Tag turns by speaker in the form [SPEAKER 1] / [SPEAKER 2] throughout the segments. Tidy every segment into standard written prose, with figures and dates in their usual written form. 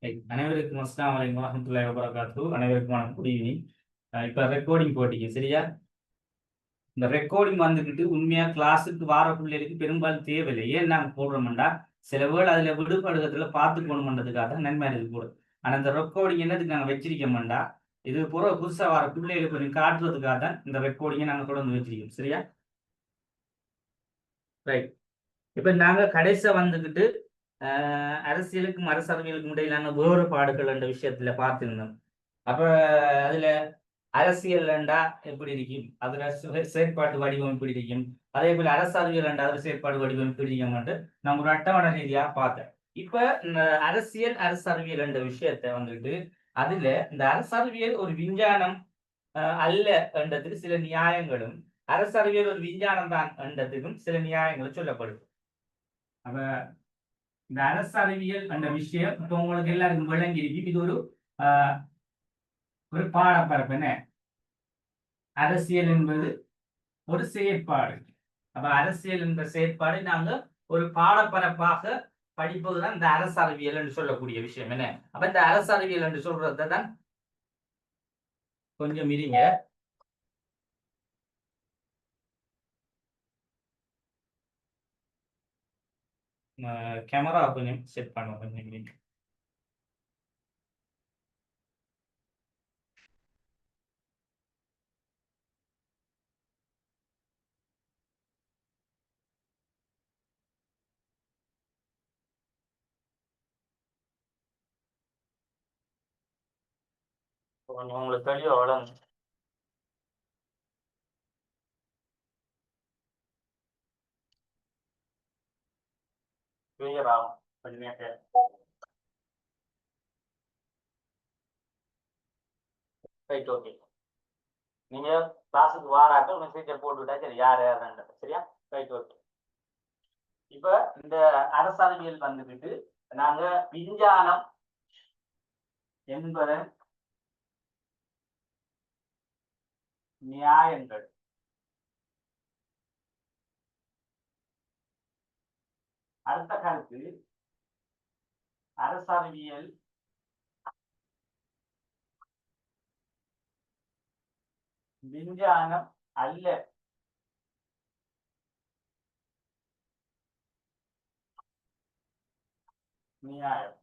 [SPEAKER 1] அனைவருக்கும் அஸ்ஸலாமு அலைக்கும் வரஹ்மத்துல்லாஹி வபரகாத்துஹு. அனைவருக்கும் குட் ஈவினிங். இப்போ ரெக்கார்டிங் போட்டீங்க சரியா? இந்த ரெக்கார்டிங் வந்துக்கிட்டு உண்மையா கிளாஸுக்கு வார பிள்ளைகளுக்கு பெரும்பாலும் தேவையில்லை. ஏன் நாங்கள் போடுறோம்டா சில வேளை அதில் விடுபடுறதுல பார்த்துக்கணுமன்றதுக்காக நன்மை இது கூட. ஆனால் இந்த ரெக்கார்டிங் என்னதுக்கு நாங்கள் வச்சிருக்கோம்டா இது பூரா புதுசாக வர பிள்ளைகளுக்கு கொஞ்சம் காட்டுறதுக்காக தான் இந்த ரெக்கார்டிங்கை நாங்கள் தொடர்ந்து வச்சிருக்கோம் சரியா? ரைட். இப்போ நாங்கள் கடைசியாக வந்துக்கிட்டு அரசியலுக்கும் அரசியலுக்கும் இடையிலான வேறுபாடுகள் என்ற விஷயத்துல பார்த்திருந்தோம். அப்ப அதுல அரசியல்ண்டா எப்படி இருக்கும், அதுல செயற்பாட்டு வடிவம் எப்படி இருக்கும், அதே போல அரசியல் அதுல செயற்பாடு வடிவம் எப்படி இருக்கும் நம்ம ஒரு அட்டவணை ரீதியா பார்த்தேன். இப்ப இந்த அரசியல் அரசியல் என்ற விஷயத்த வந்துட்டு அதுல இந்த அரசியல் ஒரு விஞ்ஞானம் அல்ல என்றதுக்கு சில நியாயங்களும், அரசியல் ஒரு விஞ்ஞானம் தான் என்றதுக்கும் சில நியாயங்களும் சொல்லப்படுது. அப்ப இந்த அரசியல் என்ற விஷயம் இப்ப உங்களுக்கு எல்லாருக்கும் விளங்கி இருக்கு. இது ஒரு பாடப்பரப்பு. என்ன அரசியல் என்பது ஒரு செயற்பாடு. அப்ப அரசியல் என்ற செயற்பாடு நாங்க ஒரு பாடப்பரப்பாக படிப்பதுதான் இந்த அரசியல் என்று சொல்லக்கூடிய விஷயம். என்ன அப்ப இந்த அரசியல் என்று சொல்றதுதான் கொஞ்சம் இருங்க, கேமரா கொஞ்சம் செட் பண்ணுவோம். கொஞ்சம் உங்களுக்கு தெளிவா வளரும். கிளியர் ஆகும் கொஞ்சம் நேரம். Right, okay. நீங்க கிளாஸுக்கு வாராக்கள் மெசேஜை போட்டுவிட்டா சரி, யார் யார் சரியா? Right, okay. இப்ப இந்த அரசியல் வந்துக்கிட்டு நாங்க விஞ்ஞானம் என்பதன் நியாயங்கள், அடுத்த கருத்து அரசியல் விஞ்ஞானம் அல்ல. நியாயம்.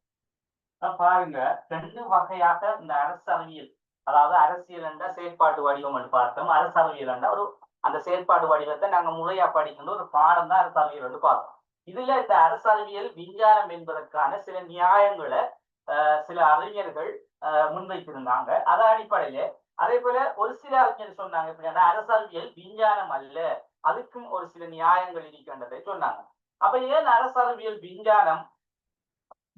[SPEAKER 1] பாருங்க, ரெண்டு வகையாக இந்த அரசியல், அதாவது அரசியல் என்ற செயற்பாட்டு வடிவம் என்று பார்த்தோம். அரசியல் என்ற ஒரு அந்த செயற்பாடு வடிவத்தை நாங்க முறையா படிக்கின்ற ஒரு பாடம் தான் அரசியல் என்று பார்த்தோம். இதுல இந்த அரசியல் விஞ்ஞானம் என்பதற்கான சில நியாயங்களை சில அறிஞர்கள் முன்வைத்திருந்தாங்க. அதன் அடிப்படையில அதே போல ஒரு சில அறிஞர் சொன்னாங்க எப்படின்னா அரசியல் விஞ்ஞானம் அல்ல, அதுக்கும் ஒரு சில நியாயங்கள் இருக்கின்றதை சொன்னாங்க. அப்ப ஏன் அரசியல்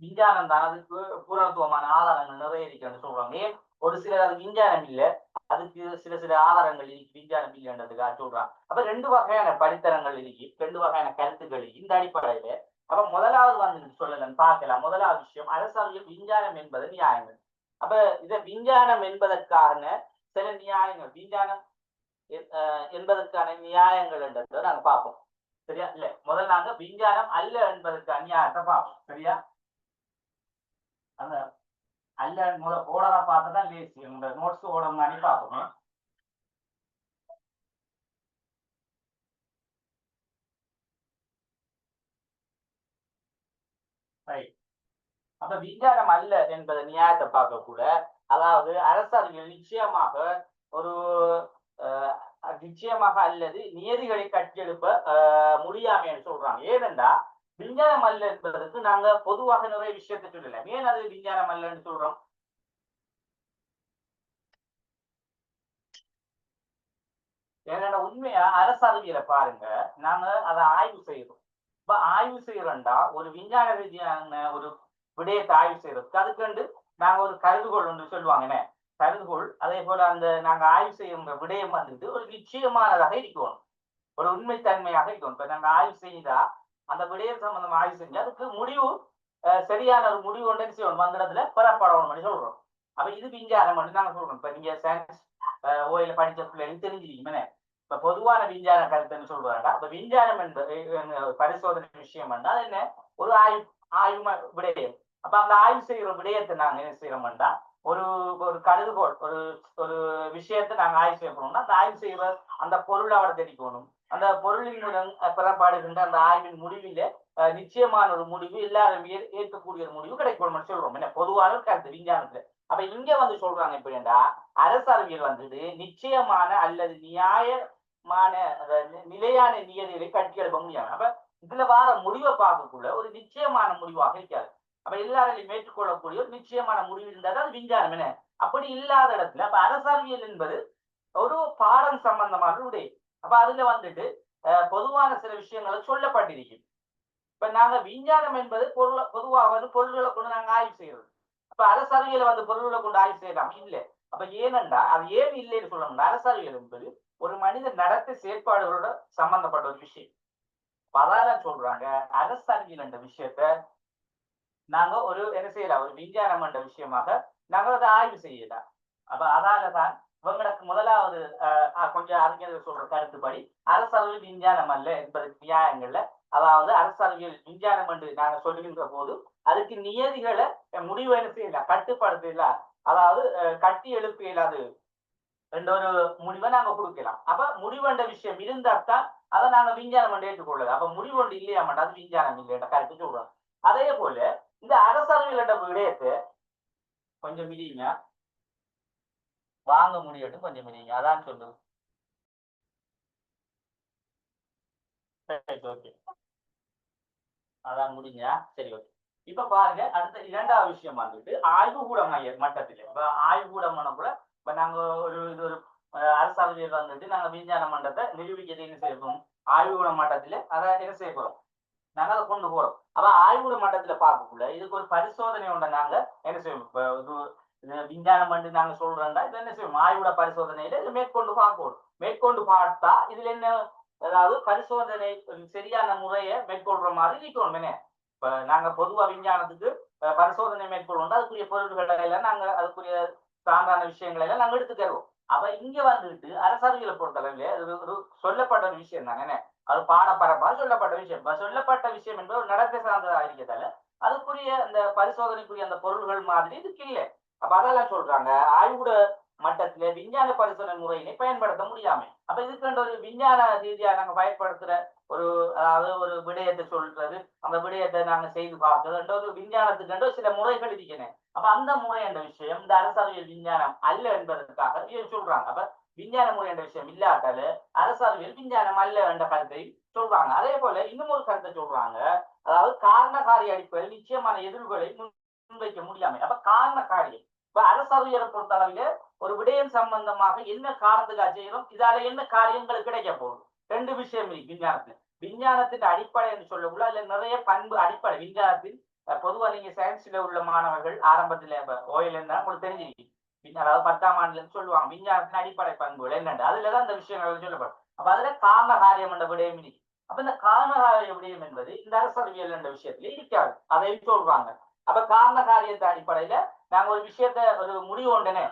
[SPEAKER 1] விஞ்ஞானம் தான், அதுக்கு பூரணத்துவமான ஆதாரங்கள் நிறைய இருக்குன்னு சொல்றாங்க. ஏன் ஒரு சிலர் அது விஞ்ஞானம் இல்லை, அதுக்கு சில சில ஆதாரங்கள் இருக்கு விஞ்ஞானம் இல்லைன்றதுக்காக சொல்றாங்க. அப்ப ரெண்டு வகையான படித்தரங்கள் இருக்கு, ரெண்டு வகையான கருத்துக்கள் இருக்கு இந்த அடிப்படையில. அப்ப முதலாவது வந்து சொல்லலன்னு பார்க்கலாம். முதலாவது விஷயம் அரசியல் விஞ்ஞானம் என்பது நியாயங்கள். அப்ப இதை விஞ்ஞானம் என்பதற்கான சில நியாயங்கள், விஞ்ஞானம் என்பதற்கான நியாயங்கள் என்றதை நாங்க பார்ப்போம் சரியா? இல்ல முதல்ல நாங்க விஞ்ஞானம் அல்ல என்பதற்கான நியாயத்தை பார்ப்போம் சரியா? அந்த அல்ல முதல் ஓடரை பார்த்துதான் லேசி, இந்த நோட்ஸ் ஓட மாதிரி பார்ப்போமே. அப்ப விஞ்ஞானம் அல்ல என்பதை நியாயத்தை பார்க்க கூட, அதாவது அரசியல் நிச்சயமாக ஒரு நிச்சயமாக அல்லது நியதிகளை கட்டியெழுப்ப முடியாமைன்னு சொல்றாங்க. ஏனென்றா விஞ்ஞானம் அல்ல என்பதற்கு நாங்க பொதுவாக நிறைய விஷயத்தை சொல்லல. ஏன் அது விஞ்ஞானம் அல்லன்னு சொல்றோம்? ஏன்னா உண்மையா அரசியலை பாருங்க, நாங்க அதை ஆய்வு செய்யறோம். இப்ப ஆய்வு செய்யறோம்டா ஒரு விஞ்ஞான ரீதியான ஒரு விடயத்தை ஆய்வு செய்யறதுக்கு அதுக்கு நாங்க ஒரு கருதுகோள் ஒன்று சொல்லுவாங்க. கருதுகோள் அதே போல அந்த நாங்க ஆய்வு செய்யற விடயம் வந்துட்டு ஒரு நிச்சயமானதாக இருக்கணும், ஒரு உண்மைத்தன்மையாக இருக்கணும். இப்ப நாங்க ஆய்வு செய்தா அந்த விடயம் சம்பந்தம் ஆய்வு செஞ்சா அதுக்கு முடிவு சரியான ஒரு முடிவு ஒன்று செய்யணும், அந்த இடத்துல பெறப்படணும் சொல்றோம். அப்ப இது விஞ்ஞானம் நாங்க சொல்றோம். இப்ப நீங்க சயின்ஸ் ஓயில படிச்ச பிள்ளைங்க தெரிஞ்சிருக்கீங்க. இப்ப பொதுவான விஞ்ஞான கருத்துன்னு சொல்றாங்க. அப்ப விஞ்ஞானம் என்பது பரிசோதனை விஷயம் என்றால் என்ன, ஒரு ஆய்வு விடயம். அப்ப அப்ப அந்த ஆய்வு செய்யற விடயத்தை நாங்க என்ன செய்யறோம்னா ஒரு ஒரு கருதுகோள் ஒரு ஒரு விஷயத்தை நாங்க ஆய்வு செய்ய போனோம்னா அந்த ஆய்வு செய்யற அந்த பொருளை அவரை தெரிவிக்கணும். அந்த பொருளின் மூலம் பெறப்படுகின்ற அந்த ஆய்வின் முடிவில நிச்சயமான ஒரு முடிவு எல்லாரும் ஏற்கக்கூடிய ஒரு முடிவு கிடைக்கணும்னு சொல்றோம். என்ன பொதுவான கருத்து விஞ்ஞானத்துல. அப்ப இங்க வந்து சொல்றாங்க எப்படின்னா அரசு அறிவியல் வந்துட்டு நிச்சயமான அல்லது நியாயமான நிலையான நியதிகளை கட்டி எழுப்ப முடியாது. அப்ப இதுல வார முடிவை பார்க்கக்குள்ள ஒரு நிச்சயமான முடிவாக இருக்காது. அப்ப எல்லாரையும் ஏற்றுக்கொள்ளக்கூடிய ஒரு நிச்சயமான முடிவு இருந்தால் அது விஞ்ஞானம். என்ன அப்படி இல்லாத இடத்துல அப்ப அரசியல் என்பது ஒரு பாடம் சம்பந்தமான உடைய. அப்ப அதுல வந்துட்டு பொதுவான சில விஷயங்களை சொல்லப்பட்டிருக்கு. இப்ப நாங்க விஞ்ஞானம் என்பது பொதுவாக வந்து பொருள்களை கொண்டு நாங்க ஆய்வு செய்யறது. அப்ப அரசியல வந்து பொருள்களை கொண்டு ஆய்வு செய்யலாம் இல்லை. அப்ப ஏனென்றா அது ஏன் இல்லைன்னு சொல்லணும். அரசியல் என்பது ஒரு மனித நடத்தை செயற்பாடுகளோட சம்பந்தப்பட்ட ஒரு விஷயம். அதால சொல்றாங்க அரசியல் என்ற விஷயத்த நாங்க ஒரு என்ன செய்யலாம் ஒரு விஞ்ஞானம் என்ற விஷயமாக நாங்க அதை ஆய்வு செய்யலாம். அப்ப அதாலதான் இவங்களுக்கு முதலாவது கொஞ்சம் அறிஞர்கள் சொல்ற கருத்துப்படி அரசியல் விஞ்ஞானம் அல்ல என்பதற்கு நியாயங்கள்ல அதாவது அரசியல் விஞ்ஞானம் என்று நாங்க சொல்லுகின்ற போது அதுக்கு நியதிகளை முடிவு என்ன செய்யலாம் கட்டுப்படுத்தல அதாவது கட்டி எழுப்ப இயலாது என்ற ஒரு முடிவை நாங்க கொடுக்கலாம். அப்ப முடிவென்ற விஷயம் இருந்தாத்தான் அதை நாங்க விஞ்ஞானம் என்று ஏற்றுக்கொள்ளது. அப்ப முடிவொன்று இல்லையா அது விஞ்ஞானம் இல்லையா கருத்து சொல்றோம். அதே போல இந்த அரசியல் என்ற விடயத்தை கொஞ்சம் மிதிங்க வாங்க முடியட்டும் கொஞ்சம் மிதிங்க அதான் சொல்லுது. ஓகே அதான் முடிஞ்சா சரி ஓகே. இப்ப பாருங்க அடுத்த இரண்டாவது விஷயம் வந்துட்டு ஆய்வுகூட மைய மட்டத்தில் இப்ப ஆய்வுகூடம் கூட இப்ப நாங்க ஒரு இது ஒரு அரசியல் வந்துட்டு நாங்க விஞ்ஞான மண்டத்தை நிரூபிக்கிறது என்ன செய்யணும் ஆய்வுகூட மட்டத்துல அதை என்ன செய்ய போறோம் நாங்க அதை கொண்டு போறோம். அப்ப ஆய்வுகூட மட்டத்துல பார்க்கக்குள்ள இதுக்கு ஒரு பரிசோதனை ஒன்றை நாங்க என்ன செய்வோம் இப்ப இது விஞ்ஞானம் வந்து நாங்க சொல்றோம்டா இது என்ன செய்வோம் ஆய்வுட பரிசோதனையில இது மேற்கொண்டு பார்க்கணும். மேற்கொண்டு பார்த்தா இதுல என்ன அதாவது பரிசோதனை சரியான முறையை மேற்கொள்ற மாதிரி இருக்கணும். என்ன இப்ப நாங்க பொதுவா விஞ்ஞானத்துக்கு பரிசோதனை மேற்கொள்வோம் அதுக்குரிய பொருள்களை எல்லாம் நாங்க அதுக்குரிய சான்றான விஷயங்களை எல்லாம் நாங்க எடுத்து தருவோம். அப்ப இங்க வந்துட்டு அரசியலை பொறுத்தளவுல ஒரு சொல்லப்பட்ட ஒரு விஷயம் தாங்க. என்ன அது பாடப்பரப்பா சொல்லப்பட்ட விஷயம். சொல்லப்பட்ட விஷயம் என்பது ஒரு நடத்தை சார்ந்ததாக இருக்கிறதால அதுக்குரிய அந்த பரிசோதனைக்குரிய அந்த பொருள்கள் மாதிரி இதுக்கு இல்லை. அப்ப அதெல்லாம் சொல்றாங்க ஆய்வுட மட்டத்திலே விஞ்ஞான பரிசோதனை முறையினை பயன்படுத்த முடியாம. அப்ப இதுக்கு ஒரு விஞ்ஞான ரீதியா நாங்க பயன்படுத்துற ஒரு அதாவது ஒரு விடயத்தை சொல்றது அந்த விடயத்தை நாங்க செய்து பார்க்கிறது ஒரு விஞ்ஞானத்துக்கு சில முறைகள் இருக்கிறேன். அப்ப அந்த முறை என்ற விஷயம் இந்த அரசியல் விஞ்ஞானம் அல்ல என்பதற்காக சொல்றாங்க. அப்ப விஞ்ஞான முறை என்ற விஷயம் இல்லாட்டால அரசியல் விஞ்ஞானம் அல்ல என்ற கருத்தை சொல்றாங்க. அதே போல இன்னும் ஒரு கருத்தை சொல்றாங்க அதாவது காரணகாரிய அடிப்படையில் நிச்சயமான எதிர்வுகளை முன்வைக்க முடியாம. அப்ப காரண காரியம் இப்ப அரசியலை பொறுத்தளவில ஒரு விடயம் சம்பந்தமாக என்ன காரணத்துக்காக செய்யறோம் இதால என்ன காரியங்கள் கிடைக்க போகுது ரெண்டு விஷயம் இருக்கு விஞ்ஞானத்துல. விஞ்ஞானத்தின் அடிப்படை என்று சொல்லக்குள்ள அதுல நிறைய பண்பு அடிப்படை விஞ்ஞானத்தில் பொதுவாக நீங்க சயின்ஸ்ல உள்ள மாணவர்கள் ஆரம்பத்துல ஓயில் இருந்தா உங்களுக்கு தெரிஞ்சிருக்கு. அதாவது 10ஆம் ஆண்டுல சொல்லுவாங்க விஞ்ஞானத்தின் அடிப்படை பண்புகள் என்னண்டு அதுலதான் அந்த விஷயங்கள் சொல்லப்படும். அப்ப அதுல காரண காரியம் என்ற விடயம் இருக்கு. அப்ப இந்த காரண காரிய விடயம் என்பது இந்த அரசியல் என்ற விஷயத்துல இருக்காது அதை சொல்றாங்க. அப்ப காரண காரியத்தை அடிப்படையில நாங்க ஒரு விஷயத்த ஒரு முடிவு ஒன்றனே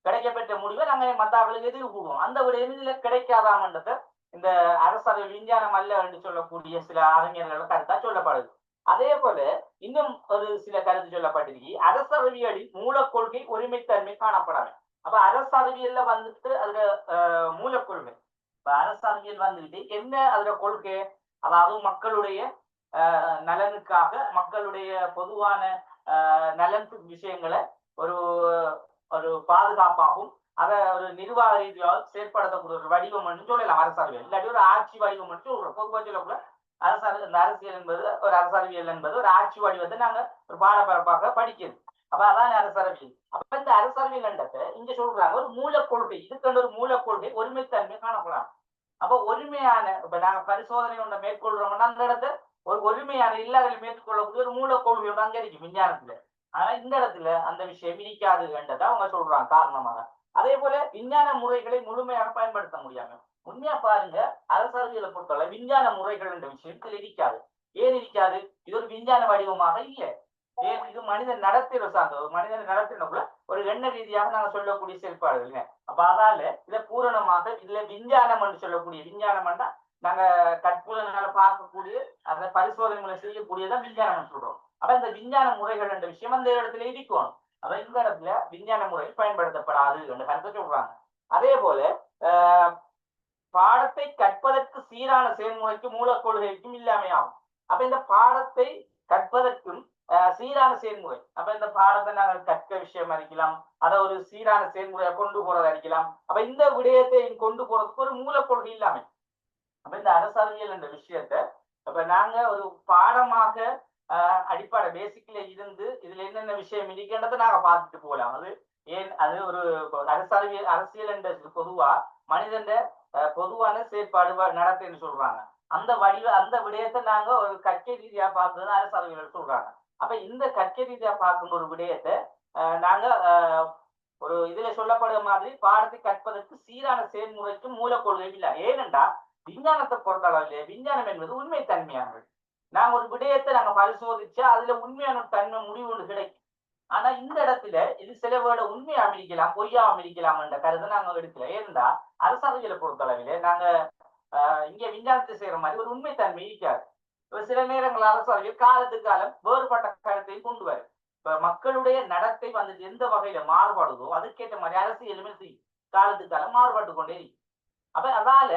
[SPEAKER 1] கிடைக்கப்பெற்ற முடிவை நாங்க மற்றவர்களுக்கு எதிர்வு கூறுவோம். அந்த விடயம் இதுல கிடைக்காதாமன்றத இந்த அரசியல் விஞ்ஞானம் அல்ல என்று சொல்லக்கூடிய சில அறிஞர்களோட கருத்தா சொல்லப்படுது. அதே போல இன்னும் ஒரு சில கருத்து சொல்லப்பட்டிருக்கு அரசியலின் மூலக்கொள்கை ஒருமைத்தன்மை காணப்படாது. அப்ப அரசியல்ல வந்துட்டு அதுல மூலக்கொள்கை இப்ப அரசியல் வந்துட்டு என்ன அதுல கொள்கை அதாவது மக்களுடைய நலனுக்காக மக்களுடைய பொதுவான நலன் விஷயங்களை ஒரு ஒரு பாதுகாப்பாகவும் அதை ஒரு நிர்வாக ரீதியாக செயற்படுத்தக்கூடிய ஒரு வடிவம் என்று சொல்லலாம் அரசியல். இல்லாட்டி ஒரு ஆட்சி வடிவம் என்று சொல்றோம். பொதுவாக சொல்லக்கூட அரசியல் என்பது ஒரு அரசியல் என்பது ஒரு ஆட்சி வடிவத்தை நாங்க ஒரு பாடப்பரப்பாக படிக்கிறது. அப்ப அதான் அரசியல். அப்ப இந்த அரசியல் என்றதை இங்க சொல்றாங்க ஒரு மூலக்கொள்கை இதுக்கு ஒரு மூலக்கொள்கை ஒருமைத்தன்மை காணப்படாது. அப்ப ஒருமையான இப்ப நாங்க பரிசோதனை ஒன்றை மேற்கொள்றோம்னா அந்த இடத்த ஒரு ஒருமையான இல்லாத மேற்கொள்ளக்கூடிய ஒரு மூலக்கொள்கையோட அங்க இருக்கு விஞ்ஞானத்துல. ஆனா இந்த இடத்துல அந்த விஷயம் இருக்காது என்றதை அவங்க சொல்றாங்க காரணமாக. அதே போல விஞ்ஞான முறைகளை முழுமையாக பயன்படுத்த முடியாம உண்மையா பாருங்க அரசியலை பொறுத்தவரை விஞ்ஞான முறைகள் என்ற விஷயத்தில் இருக்காது. ஏன் இருக்காது இது ஒரு விஞ்ஞான வடிவமாக இல்லை. ஏன் இது மனித நடத்திட சார்ந்த ஒரு மனிதன் நடத்தினக்குள்ள ஒரு எண்ண ரீதியாக நாங்க சொல்லக்கூடிய செயல்பாடுகள். அப்ப அதால இதை பூரணமாக இதுல விஞ்ஞானம் என்று சொல்லக்கூடிய விஞ்ஞானம்னா நாங்க கற்புலனால பார்க்கக்கூடிய அந்த பரிசோதனை செய்யக்கூடியதான் விஞ்ஞானம் சொல்றோம். அப்ப இந்த விஞ்ஞான முறைகள் என்ற விஷயம் அந்த இடத்துல இருக்கணும். அப்ப இந்த இடத்துல விஞ்ஞான முறை பயன்படுத்தப்படாது என்று கருத்தை சொல்றாங்க. அதே போல பாடத்தை கற்பதற்கு சீரான செயல்முறைக்கு மூலக்கொள்கைக்கும் இல்லாமையாகும். அப்ப இந்த பாடத்தை கற்பதற்கும் சீரான செயல்முறை, அப்ப இந்த பாடத்தை நாங்கள் கற்க விஷயம் அறிக்கலாம், அதை ஒரு சீரான செயல்முறையை கொண்டு போறது அறிக்கலாம். அப்ப இந்த விடயத்தை கொண்டு போறதுக்கு ஒரு மூலக்கொள்கை இல்லாமை. அப்ப இந்த அரசறிவியல் என்ற விஷயத்த அப்ப நாங்க ஒரு பாடமாக அடிப்படை பேசிக்ல இருந்து இதுல என்னென்ன விஷயம் இருக்கின்றதை நாங்க பார்த்துட்டு போகலாம். அது ஏன் அது ஒரு அரசியல் என்ற பொதுவா மனிதன் பொதுவான செயற்பாடு நடத்தைன்னு சொல்றாங்க. அந்த விடயத்தை நாங்க ஒரு கற்கை ரீதியா பார்க்கறது அரசியல் சொல்றாங்க. அப்ப இந்த கற்கை ரீதியா பார்க்கும் ஒரு விடயத்தை நாங்க ஒரு இதுல சொல்லப்படுற மாதிரி பாடத்தை கற்பதற்கு சீரான செயல்முறைக்கு மூலக்கொள்கை இல்லை. ஏனென்றா விஞ்ஞானத்தை பொறுத்தளவிலே விஞ்ஞானம் என்பது உண்மை தன்மையானது. நாங்க ஒரு விடயத்தை நாங்க பரிசோதிச்சா அதுல உண்மையான தன்மை முடிவு ஒன்று கிடைக்கும். ஆனா இந்த இடத்துல இது சில வேட உண்மையா அமைக்கலாம், பொய்யா அமைக்கலாம் என்ற கருத்தை நாங்க எடுக்கல. ஏனென்றா அரசாங்கத்தை பொறுத்தளவிலே நாங்க இங்க விஞ்ஞானத்தை செய்யற மாதிரி ஒரு உண்மை தன்மை இருக்காது. சில நேரங்கள் அரசாங்கம் காலத்துக்கு காலம் வேறுபட்ட கருத்தையும் கொண்டு வரும். இப்ப மக்களுடைய நடத்தை வந்து எந்த வகையில மாறுபடுதோ அதுக்கேற்ற மாதிரி அரசியலுமே செய்யும். காலத்துக்கு காலம் மாறுபட்டு கொண்டே இருக்கும். அப்ப அதால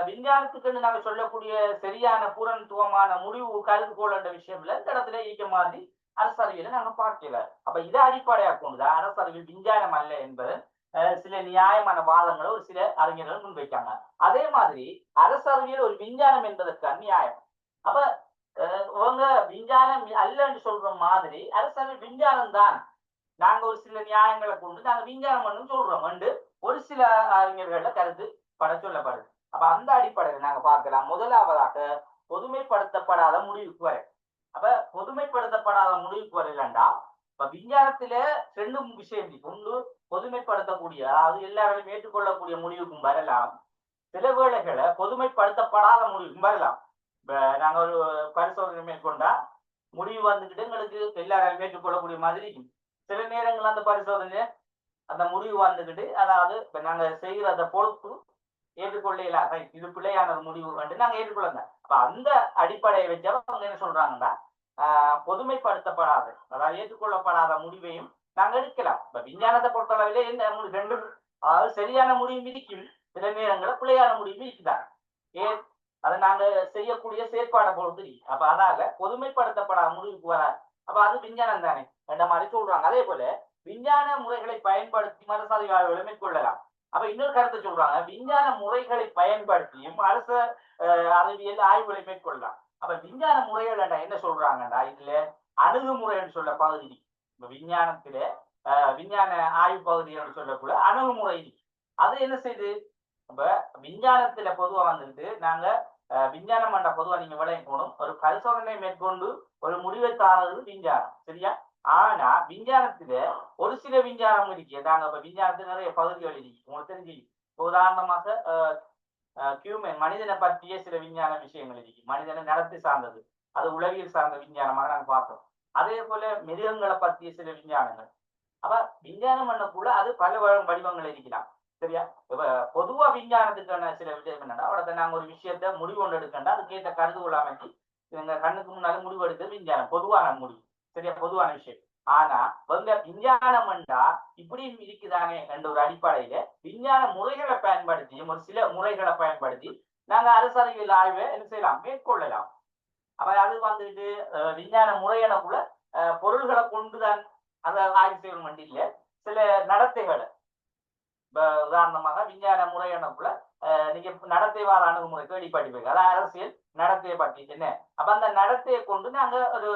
[SPEAKER 1] விஞ்ஞானத்துக்குன்னு நாங்க சொல்லக்கூடிய சரியான பூரணத்துவமான முடிவு கருதுகோள் என்ற விஷயம்ல இந்த இடத்துல ஈக்க மாதிரி அரசறிவியலை நாங்க பார்க்கல. அப்ப இதை அடிப்படையா கொண்டுதான் அரசறிவியல் விஞ்ஞானம் அல்ல என்பது சில நியாயமான வாதங்களை ஒரு சில அறிஞர்கள் முன்வைக்காங்க. அதே மாதிரி அரசறிவியல் ஒரு விஞ்ஞானம் என்பதற்கு அந்நியாயம். அப்ப உங்க விஞ்ஞானம் அல்லன்னு சொல்ற மாதிரி அரசறிவியல் விஞ்ஞானம் தான், நாங்க ஒரு சில நியாயங்களை கொண்டு நாங்க விஞ்ஞானம் சொல்றோம் என்று ஒரு சில அறிஞர்கள கருத்து பட சொல்லப்படுது. அப்ப அந்த அடிப்படையில் நாங்க பார்க்கலாம். முதலாவதாக பொதுமைப்படுத்தப்படாத முடிவுக்கு வர. அப்ப பொதுமைப்படுத்தப்படாத முடிவுக்கு வரலண்டா இப்ப விஞ்ஞானத்தில ரெண்டு விஷயம் ஒன்று பொதுமைப்படுத்தக்கூடிய, அதாவது எல்லாரையும் ஏற்றுக்கொள்ளக்கூடிய முடிவுக்கும் வரலாம். சில வேளைகளை பொதுமைப்படுத்தப்படாத முடிவுக்கும் வரலாம். நாங்க ஒரு பரிசோதனை மேற்கொண்டா முடிவு வந்துகிட்டு எங்களுக்கு எல்லாரையும் ஏற்றுக்கொள்ளக்கூடிய மாதிரி சில நேரங்கள் அந்த பரிசோதனை அந்த முடிவு வந்துகிட்டு, அதாவது இப்ப நாங்க செய்கிற அந்த பொறுப்பு ஏற்றுக்கொள்ள இது பிள்ளையான முடிவு வந்து நாங்க ஏற்றுக்கொள்ள. அப்ப அந்த அடிப்படையை வச்சு அவங்க என்ன சொல்றாங்கன்னா பொதுமைப்படுத்தப்படாத, அதாவது ஏற்றுக்கொள்ளப்படாத முடிவையும் நாங்க எடுக்கலாம். இப்ப விஞ்ஞானத்தை பொறுத்தளவிலே ரெண்டு, அதாவது சரியான முடிவும் இருக்கும், சில நேரங்களில் பிள்ளையான முடிவும் இருக்குதான். ஏன் அதை நாங்க செய்யக்கூடிய செயற்பாடை பொறுத்து. அப்ப அதால பொதுமைப்படுத்தப்படாத முடிவுக்கு வராது. அப்ப அது விஞ்ஞானம் தானே என்ற மாதிரி சொல்றாங்க. அதே போல விஞ்ஞான முறைகளை பயன்படுத்தி மறுசறிவாய்வுகளை மேற்கொள்ளலாம். அப்ப இன்னொரு கருத்தை சொல்றாங்க, விஞ்ஞான முறைகளை பயன்படுத்தியும் அரச அறிவியல் ஆய்வுகளை மேற்கொள்ளலாம். அப்ப விஞ்ஞான முறைகள் என்ன சொல்றாங்கடா, இதுல அணுகுமுறைன்னு சொல்ல பகுதி இப்ப விஞ்ஞானத்தில விஞ்ஞான ஆய்வு பகுதி என்று சொல்லக்கூட அணுகுமுறை அது என்ன செய்யுது. இப்ப விஞ்ஞானத்துல பொதுவா வந்துட்டு நாங்க விஞ்ஞானம் என்ற பொதுவா நீங்க விளைய போகணும், ஒரு பரிசோதனை மேற்கொண்டு ஒரு முடிவை தாரது விஞ்ஞானம், சரியா? ஆனா விஞ்ஞானத்துல ஒரு சில விஞ்ஞானம் இருக்கு. நாங்க இப்ப விஞ்ஞானத்துல நிறைய பகுதிகள் இருக்கு, உங்களுக்கு தெரிஞ்சு. உதாரணமாக ஹியூமன் மனிதனை பற்றிய சில விஞ்ஞான விஷயங்கள் இருக்கு. மனிதனை நடத்தி சார்ந்தது, அது உளவியல் சார்ந்த விஞ்ஞானமாக நாங்க பார்த்தோம். அதே போல மிருகங்களை பற்றிய சில விஞ்ஞானங்கள். அப்ப விஞ்ஞானம் பண்ணக்குள்ள அது பல வடிவங்கள் இருக்கலாம், சரியா? இப்ப பொதுவா விஞ்ஞானத்துக்கான சில விஷயம் என்னன்னா, அவட நாங்க ஒரு விஷயத்த முடிவு ஒன்று எடுக்கண்டா அதுக்கேற்ற கருதுகோள் அமைச்சு எங்க கண்ணுக்கு முன்னால முடிவு எடுத்தது விஞ்ஞானம், பொதுவான முடிவு, சரியா? பொதுவான விஷயம். ஆனா விஞ்ஞானம் என்றா இப்படியும் இருக்குதானே என்ற ஒரு அடிப்படையில விஞ்ஞான முறைகளை பயன்படுத்தியும் ஒரு சில முறைகளை பயன்படுத்தி நாங்க அரசறிவியல் ஆய்வை என்ன செய்யலாம், மேற்கொள்ளலாம். அப்ப அது வந்துட்டு விஞ்ஞான முறையனக்குள்ள பொருள்களை கொண்டுதான் அந்த ஆய்வு செய்யும் வண்டியில சில நடத்தைகளை, உதாரணமாக விஞ்ஞான முறையனக்குள்ள நீங்க நடத்தைவாத அணுகுமுறை கேள்விப்பட்டிருப்பீங்க, அதாவது அரசியல் நடத்தையை பற்றி என்ன. அப்ப அந்த நடத்தையை கொண்டு நாங்க ஒரு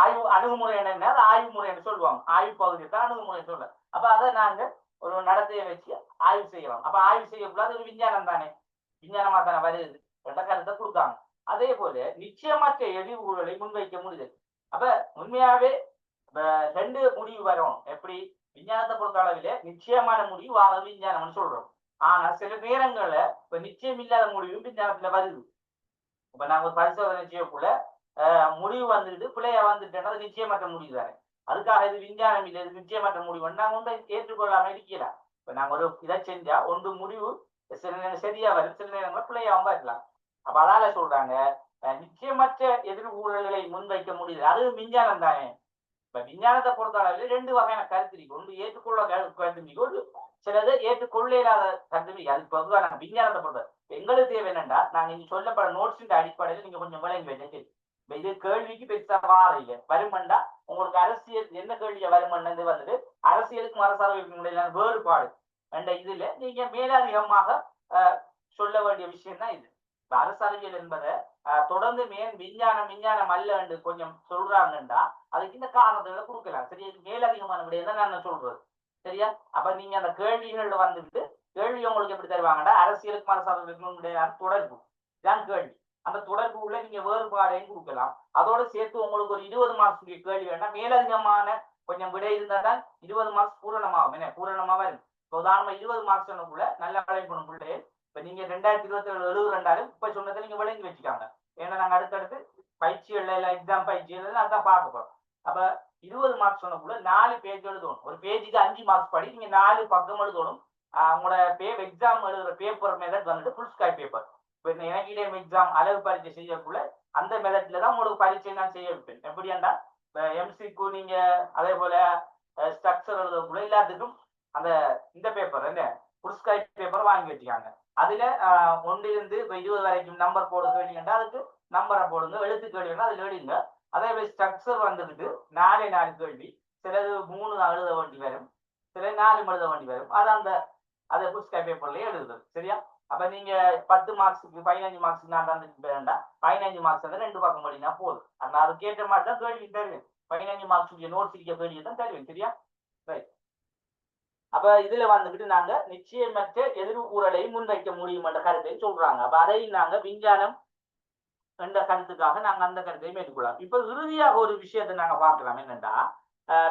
[SPEAKER 1] ஆய்வு அணுகுமுறை என்ன, அது ஆய்வு முறைன்னு சொல்லுவாங்க. ஆய்வு பகுதியை தான் அணுகுமுறை சொல்ல. அப்ப அதை நாங்க ஒரு நடத்தையை வச்சு ஆய்வு செய்யலாம். அப்ப ஆய்வு செய்யக்கூடாது, ஒரு விஞ்ஞானம் தானே, விஞ்ஞானமா தானே வருது என்ற கருத்தை கொடுத்தாங்க. அதே போல நிச்சயமற்ற எதிர்வுகளை முன்வைக்க முடியுது. அப்ப உண்மையாவே ரெண்டு முடிவு வரும். எப்படி விஞ்ஞானத்தை பொறுத்த அளவில நிச்சயமான முடிவு வாரது விஞ்ஞானம்னு சொல்றோம். ஆனா சில நேரங்கள்ல இப்ப நிச்சயம் இல்லாத முடிவு விஞ்ஞானத்துல வருது. இப்ப நாங்க ஒரு பரிசோதனை செய்யக்குள்ள முடிவு வந்துட்டு பிள்ளைய வந்துட்டேன்னா அது நிச்சயமற்ற முடிவு தானே. அதுக்காக இது விஞ்ஞானம் இல்லை, இது நிச்சயமற்ற முடிவு நாங்க ஒன்றை ஏற்றுக்கொள்ளாம இருக்கிறோம். இப்ப நாங்க ஒரு இதை செஞ்சா ஒன்று முடிவு சில நேரம் சரியா வரும், சில நேரங்கள் பிள்ளையாவும் இருக்கலாம். அப்ப அதால சொல்றாங்க நிச்சயமற்ற எதிர்கூறல்களை முன்வைக்க முடியுது. அது விஞ்ஞானம் தானே. இப்ப விஞ்ஞானத்தை பொறுத்தளவில் 2 வகையான கருத்து இருக்கு. ஒன்று ஏற்றுக்கொள்ள கருத்து இருக்கு, ஒரு சிலது ஏற்றுக்கொள்ள இல்லாத கருத்து இருக்கு. அது பொதுவான விஞ்ஞானத்தை பொறுத்த எங்களுக்கு தேவை என்னன்னா, நாங்க இங்க சொல்லப்பட நோட்ஸின் அடிப்படையில் நீங்க கொஞ்சம் விளங்கி வைக்க. இது கேள்விக்கு பெருசா இல்லை வருமண்டா உங்களுக்கு அரசியல் என்ன கேள்விய வருமன்னது வந்துட்டு அரசியலுக்கும் அரசாங்கத்துக்கும் இடையிலான வேறுபாடு என்ற இதுல நீங்க மேலதிகமாக சொல்ல வேண்டிய விஷயம் தான் இது. அரசியல் என்பதை தொடர்ந்து விஞ்ஞானம் அல்ல என்று கொஞ்சம் சொல்றாங்கன்னா அதுக்கு இந்த காரணங்களை கொடுக்கலாம். சரியா, மேலதிகமான விடையை தான் நான் சொல்றது. சரியா, அப்ப நீங்க அந்த கேள்விகள்ல வந்துட்டு கேள்வி உங்களுக்கு எப்படி தருவாங்கன்னா அரசியலுக்கும் அரசாங்கத்துக்கும் இடையிலான தொடர்பு தான் கேள்வி. அந்த தொடர்பு உள்ள நீங்க வேறுபாடையும் கொடுக்கலாம். அதோட சேர்த்து உங்களுக்கு ஒரு 20 மார்க்ஸ் கேள்வி வேண்டாம், மேலதிகமான கொஞ்சம் விடை இருந்தா தான் 20 மார்க்ஸ் பூரணமாகும். என்ன பூரணமாவா இருக்கு. இப்போ உதாரணமா 20 மார்க்ஸ் கூட நல்ல விளையணும் பிள்ளையே. இப்ப நீங்க 2027 எழுதுறண்டாலும் இப்ப சொன்னதை நீங்க விளங்கி வச்சுக்காங்க. ஏன்னா நாங்க அடுத்தடுத்து பயிற்சிகள் எல்லாம் எக்ஸாம் பயிற்சிகள் அதான் பார்க்க போறோம். அப்ப 20 மார்க்ஸ் சொன்னக்குள்ள 4 பேஜ் எழுதணும். ஒரு பேஜுக்கு 5 மார்க்ஸ் படி நீங்க 4 பக்கம் எழுதணும். உங்களோட எக்ஸாம் எழுதுற பேப்பர் மெத்தட் வந்துட்டு ஃபுல் ஸ்கை பேப்பர். எனக்கு எக்ஸாம் அளவு பரீட்சை செய்யக்குள்ள அந்த மெத்தட்ல தான் உங்களுக்கு பரீட்சை நான் செய்ய வைப்பேன். எப்படியாண்டா எம்சிக்கு நீங்க அதே போல ஸ்ட்ரக்சர் எழுதக்குள்ள எல்லாத்துக்கும் அந்த இந்த பேப்பர் என்ன ஃபுல் ஸ்கை பேப்பர் வாங்கி வச்சுக்காங்க. அதுல 1 இருந்து 20 வரைக்கும் நம்பர் போட வேண்டியா அதுக்கு நம்பரை போடுங்க, எழுத்து கேள்வின்னா அதுல எழுதுங்க. அதே போல ஸ்ட்ரக்சர் வந்துட்டு 4 கேள்வி, சிலது 3 எழுத வேண்டி வரும், சில 4 எழுத வேண்டி வரும். அது அந்த அதை ஃபுல் ஸ்கை பேப்பர்லயே எழுதுது. சரியா, அப்ப நீங்க 10 மார்க்ஸுக்கு 15 மார்க்ஸ் நான் தந்துட்டு வேண்டாம், 15 மார்க்ஸ் வந்து 2 பக்கம் படினா போதும். ஆனா அது கேட்ட மாதிரி தான் கேள்வி தருவேன். 15 மார்க்ஸ் நோட்ஸ் இருக்க கேள்வி தான் தருவேன். சரியா, ரைட். அப்ப இதுல வந்துகிட்டு நாங்க நிச்சயமற்ற எதிர்கூறலையும் முன்வைக்க முடியும் என்ற கருத்தை சொல்றாங்க. அப்ப அதையும் நாங்க விஞ்ஞானம் என்ற கருத்துக்காக நாங்க அந்த கருத்தையும் மேற்கொள்ளலாம். இப்ப இறுதியாக ஒரு விஷயத்தை நாங்க பார்க்கலாம். என்னன்னா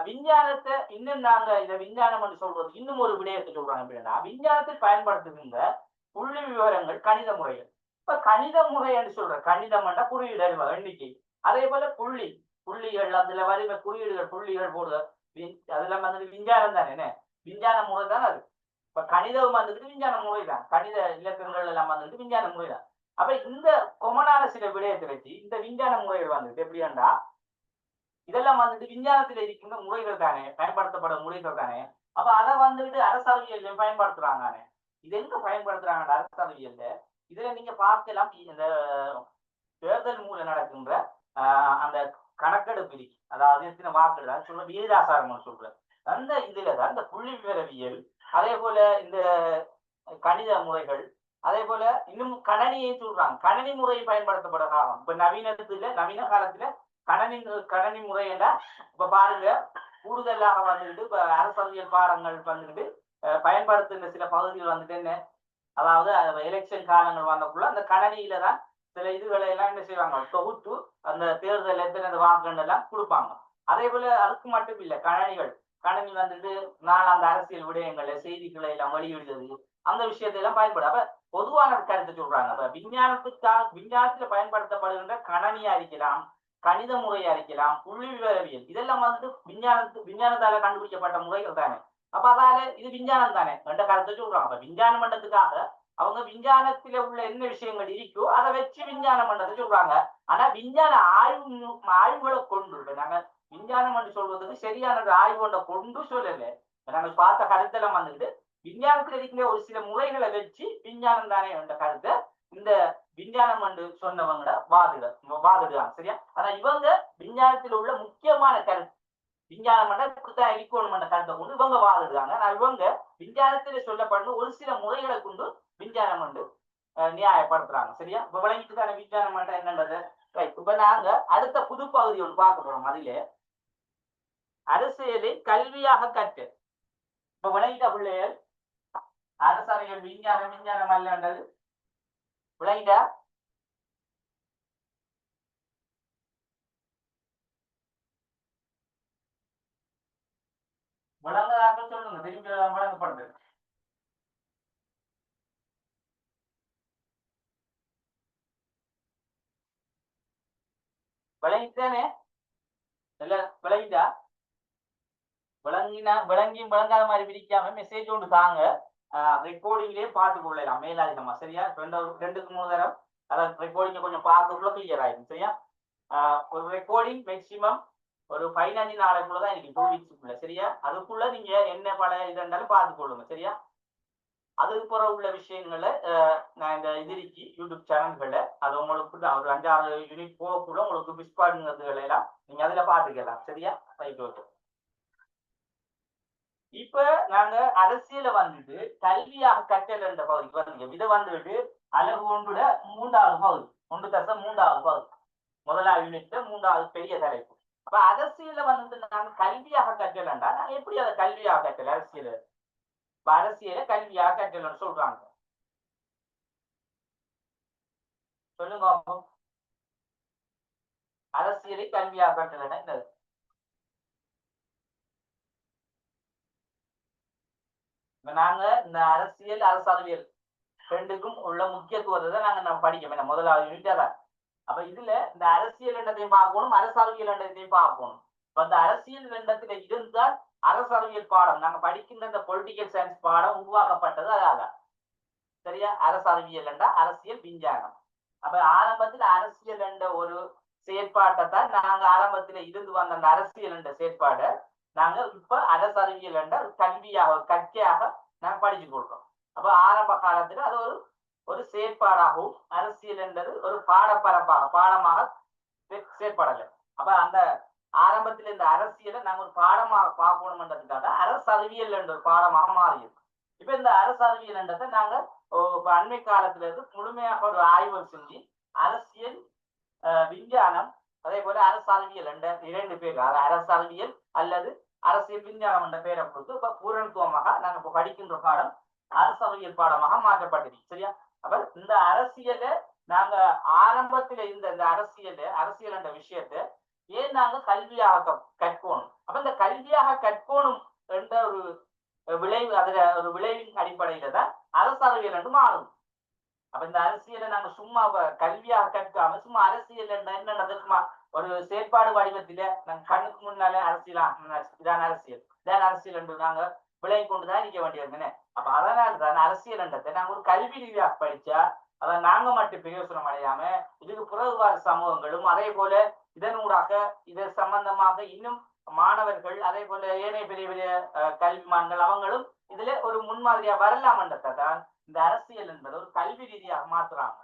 [SPEAKER 1] விஞ்ஞானத்தை இன்னும் நாங்க இதை விஞ்ஞானம் என்று சொல்றது இன்னும் ஒரு விடயத்தை சொல்றாங்க. அப்படின்னா விஞ்ஞானத்தை பயன்படுத்துகின்ற புள்ளி விவரங்கள் கணித முறைகள். இப்ப கணித முறை என்று சொல்ற கணிதம் என்ற குறியீடு எண்ணிக்கை, அதே போல புள்ளிகள் அதுல வரும் குறியீடுகள் புள்ளிகள் போடுற அதெல்லாம் வந்துட்டு விஞ்ஞானம் தானே. என்ன விஞ்ஞான முறை தான் அது. இப்ப கணிதம் வந்துட்டு விஞ்ஞான முறை தான், கணித இலக்கங்கள் எல்லாம் வந்துட்டு விஞ்ஞான முறை தான். அப்ப இந்த கொமனான சில விடயத்தை வச்சு இந்த விஞ்ஞான முறைகள் வந்துட்டு எப்படியாண்டா இதெல்லாம் வந்துட்டு விஞ்ஞானத்துல இருக்கின்ற முறைகள் தானே, பயன்படுத்தப்பட முறைகள் தானே. அப்ப அதை வந்துட்டு அரசியல் பயன்படுத்துறாங்க. இது எங்க பயன்படுத்துறாங்க அரசியல்ல? இதுல நீங்க பார்க்கலாம், இந்த தேர்தல் மூலம் நடக்கின்ற அந்த கணக்கெடுப்பு, அதாவது எத்தனை வாக்குகள் சொல்ற விகிதாசாரம் சொல்ற அந்த இதுலதான் இந்த புள்ளி விவரவியல், அதே போல இந்த கணித முறைகள், அதே போல இன்னும் கணனியை சொல்றாங்க. கணனி முறை பயன்படுத்தப்பட காலம் இப்ப நவீன காலத்துல கணனி முறையில இப்ப பாருங்க கூடுதலாக வந்துட்டு இப்ப அரசியல் பாடங்கள் வந்துட்டு பயன்படுத்துகிற சில பகுதிகள் வந்துட்டு என்ன, அதாவது எலெக்ஷன் காலங்கள் வந்தக்குள்ள அந்த கணனியில தான் சில இதுகளை எல்லாம் என்ன செய்வாங்க, தொகுத்து அந்த தேர்தல் எத்தனை வாக்குகள் எல்லாம் கொடுப்பாங்க. அதே போல அதுக்கு மட்டும் இல்லை, கணனி வந்துட்டு நான் அந்த அரசியல் விடயங்களை செய்திகளை எல்லாம் வெளியிடுறது அந்த விஷயத்தை எல்லாம் பயன்படும். அப்ப பொதுவான கருத்தை சொல்றாங்க. அப்ப விஞ்ஞானத்துல பயன்படுத்தப்படுகின்ற கணனியா இருக்கலாம், கணித முறையா இருக்கலாம், புள்ளி விவரவியல், இதெல்லாம் வந்துட்டு விஞ்ஞானத்தால கண்டுபிடிக்கப்பட்ட முறைகள் தானே. அப்ப அதால இது விஞ்ஞானம் தானே என்ற கருத்தை சொல்றாங்க. அப்ப விஞ்ஞானம் பண்றதுக்காக அவங்க விஞ்ஞானத்துல உள்ள என்ன விஷயங்கள் இருக்கோ அதை வச்சு விஞ்ஞானம் பண்றதை சொல்றாங்க. ஆனா விஞ்ஞான ஆய்வுகளை கொண்டு நாங்க விஞ்ஞானம் என்று சொல்றதுக்கு சரியான ஆய்வு கொண்டு சொல்லல. நாங்க பார்த்த கருத்தெல்லாம் வந்துட்டு விஞ்ஞானத்துல இருக்கிற ஒரு சில முறைகளை வச்சு விஞ்ஞானம் தானே என்ற கருத்தை இந்த விஞ்ஞானம் என்று சொன்னவங்க வாதிடுறாங்க. சரியா, ஆனா இவங்க விஞ்ஞானத்தில் உள்ள முக்கியமான கருத்து விஞ்ஞானம் இப்படித்தான் இருக்கணும் என்ற கருத்தை கொண்டு இவங்க வாதிடுறாங்க. ஆனா இவங்க விஞ்ஞானத்துல சொல்லப்படும் ஒரு சில முறைகளை கொண்டு விஞ்ஞானம் என்று நியாயப்படுத்துறாங்க. சரியா, இப்ப விளங்கிட்டு தானே விஞ்ஞானம் என்னன்றது. இப்ப நாங்க அடுத்த புது பகுதி ஒன்று பார்க்க போறோம். அதிலே அரசியலை கல்வியாக கற்று இப்ப விளங்கிட்ட பிள்ளைகள் அரசியல் விஞ்ஞானம் அல்லன்றது விளங்கிட்டா? விளங்குதாக்க சொல்லுங்க, திரும்பி விளங்கப்படுது. விளங்கிட்டானே, விளங்கிட்டா? விளங்கியும் விளங்காத மாதிரி பிரிக்காம மெசேஜ் ஒன்று தாங்க, ரெக்கார்டிங்லயே பார்த்து கொள்ளலாம் மேலாதிகமா. சரியா, 2க்கு 3 தரம் அதான் ரெக்கார்டிங்க கொஞ்சம் பார்க்கக்குள்ள கிளியர் ஆயிடும் சரியா. ஒரு ரெக்கார்டிங் மேக்சிமம் ஒரு 15 நாளைக்குள்ளதான் இருக்கு, 2 வீக்ஸுக்குள்ள சரியா. அதுக்குள்ள நீங்க என்ன பழைய இது இருந்தாலும் பார்த்து கொள்ளுங்க சரியா. அதுக்கு பிறகு உள்ள விஷயங்களை நான் இந்த இதுக்கு யூடியூப் சேனல்களை அது உங்களுக்கு ஒரு 5-6 யூனிட் போகக்குள்ள உங்களுக்கு மிஸ் பண்ணுறதுகளை எல்லாம் நீங்க அதுல பாத்துக்கலாம் சரியா. Right okay. இப்ப நாங்க அரசியல வந்துட்டு கல்வியாக கற்றல் என்ற பகுதிக்கு வந்தீங்க. இதை வந்துட்டு அழகு ஒன்றுட 3வது பகுதி, 1.3வது பகுதி, முதலாவது யூனிட்ல 3வது பெரிய தலைப்பு. அப்ப அரசியல வந்துட்டு நாங்க கல்வியாக கற்றல் என்றா நாங்க எப்படி அதை கல்வியாக கற்றல் அரசியல் அரசியல கல்வியாக கற்றல் சொல்றாங்க சொல்லுங்க. அரசியலை கல்வியாக கற்றல் என்னது? நாங்க இந்த அரசியல் அரசியல் ரெண்டுக்கும் உள்ள முக்கியத்துவத்தை தான் நம்ம படிக்கணும், முதலாவது யூனிட் தான். அப்ப இதுல இந்த அரசியல் எண்ணத்தையும் பார்க்கணும், அரசியல் எண்ணத்தையும் பார்க்கணும். அந்த அரசியல் எண்ணத்துல இருந்தால் அரசியல் பாடம் நாங்க படிக்கின்ற இந்த பொலிட்டிக்கல் சயின்ஸ் பாடம் உருவாக்கப்பட்டது அதாக சரியா. அரசியல் என்ற அரசியல் விஞ்ஞானம். அப்ப ஆரம்பத்தில் அரசியல் என்ற ஒரு செயற்பாட்டை தான் நாங்க ஆரம்பத்துல இருந்து வந்த அந்த அரசியல் என்ற செயற்பாடை நாங்க இப்ப அரசியல் என்ற கல்வியாக கற்கையாக நாங்க படிச்சு கொடுக்கிறோம். அப்ப ஆரம்ப காலத்துல அது ஒரு செயற்பாடாகவும் அரசியல் என்றது ஒரு பாடமாக செயற்படலை. அப்ப அந்த ஆரம்பத்துல இந்த அரசியலை நாங்க ஒரு பாடமாக பார்க்கணும்ன்றதுக்காக அரசியல் என்ற ஒரு பாடமாக மாறியது. இப்ப இந்த அரசியல் என்றதை நாங்க அண்மை காலத்துல இருந்து முழுமையாக ஒரு ஆய்வு செஞ்சு அரசியல் விஞ்ஞானம் அதே போல அரசியல் என்ற 2 பேர், அரசியல் அல்லது அரசியல் விஞ்ஞானம் என்ற பெயரை கொடுத்து இப்ப பூரணத்துவமாக நாங்க இப்ப படிக்கின்ற பாடம் அரசியல் பாடமாக மாற்றப்பட்டிருக்கு சரியா. அப்ப இந்த அரசியலை நாங்க ஆரம்பத்துல இருந்த இந்த அரசியல் என்ற விஷயத்தை ஏன் நாங்க கல்வியாக கற்கணும். அப்ப இந்த கல்வியாக கற்கணும் என்ற ஒரு விளைவு, அதுல ஒரு விளைவின் அடிப்படையில தான் அரசியல் என்று மாறும். அப்ப இந்த அரசியலை நாங்க சும்மா கல்வியாக கற்காம சும்மா அரசியல் என்னென்ன சும்மா ஒரு செயற்பாடு வடிவத்தில நாங்க கண்ணுக்கு முன்னாலே இதான் அரசியல் என்று நாங்க விளை கொண்டுதான் இருக்க வேண்டியது. அப்ப அதனால்தான் அரசியல் என்றதை நாங்க ஒரு கல்வி ரீதியாக படிச்சா அதை நாங்க மட்டும் பிரயோசனம் அடையாம இதுக்கு புறவார சமூகங்களும் அதே போல இதனூடாக இது சம்பந்தமாக இன்னும் மாணவர்கள் அதே போல ஏனைய பெரிய பெரிய கல்விமான்கள் அவங்களும் இதுல ஒரு முன்மாதிரியா வரலாம் என்றதான் இந்த அரசியல் என்பது ஒரு கல்வி ரீதியாக மாற்றுறாங்க.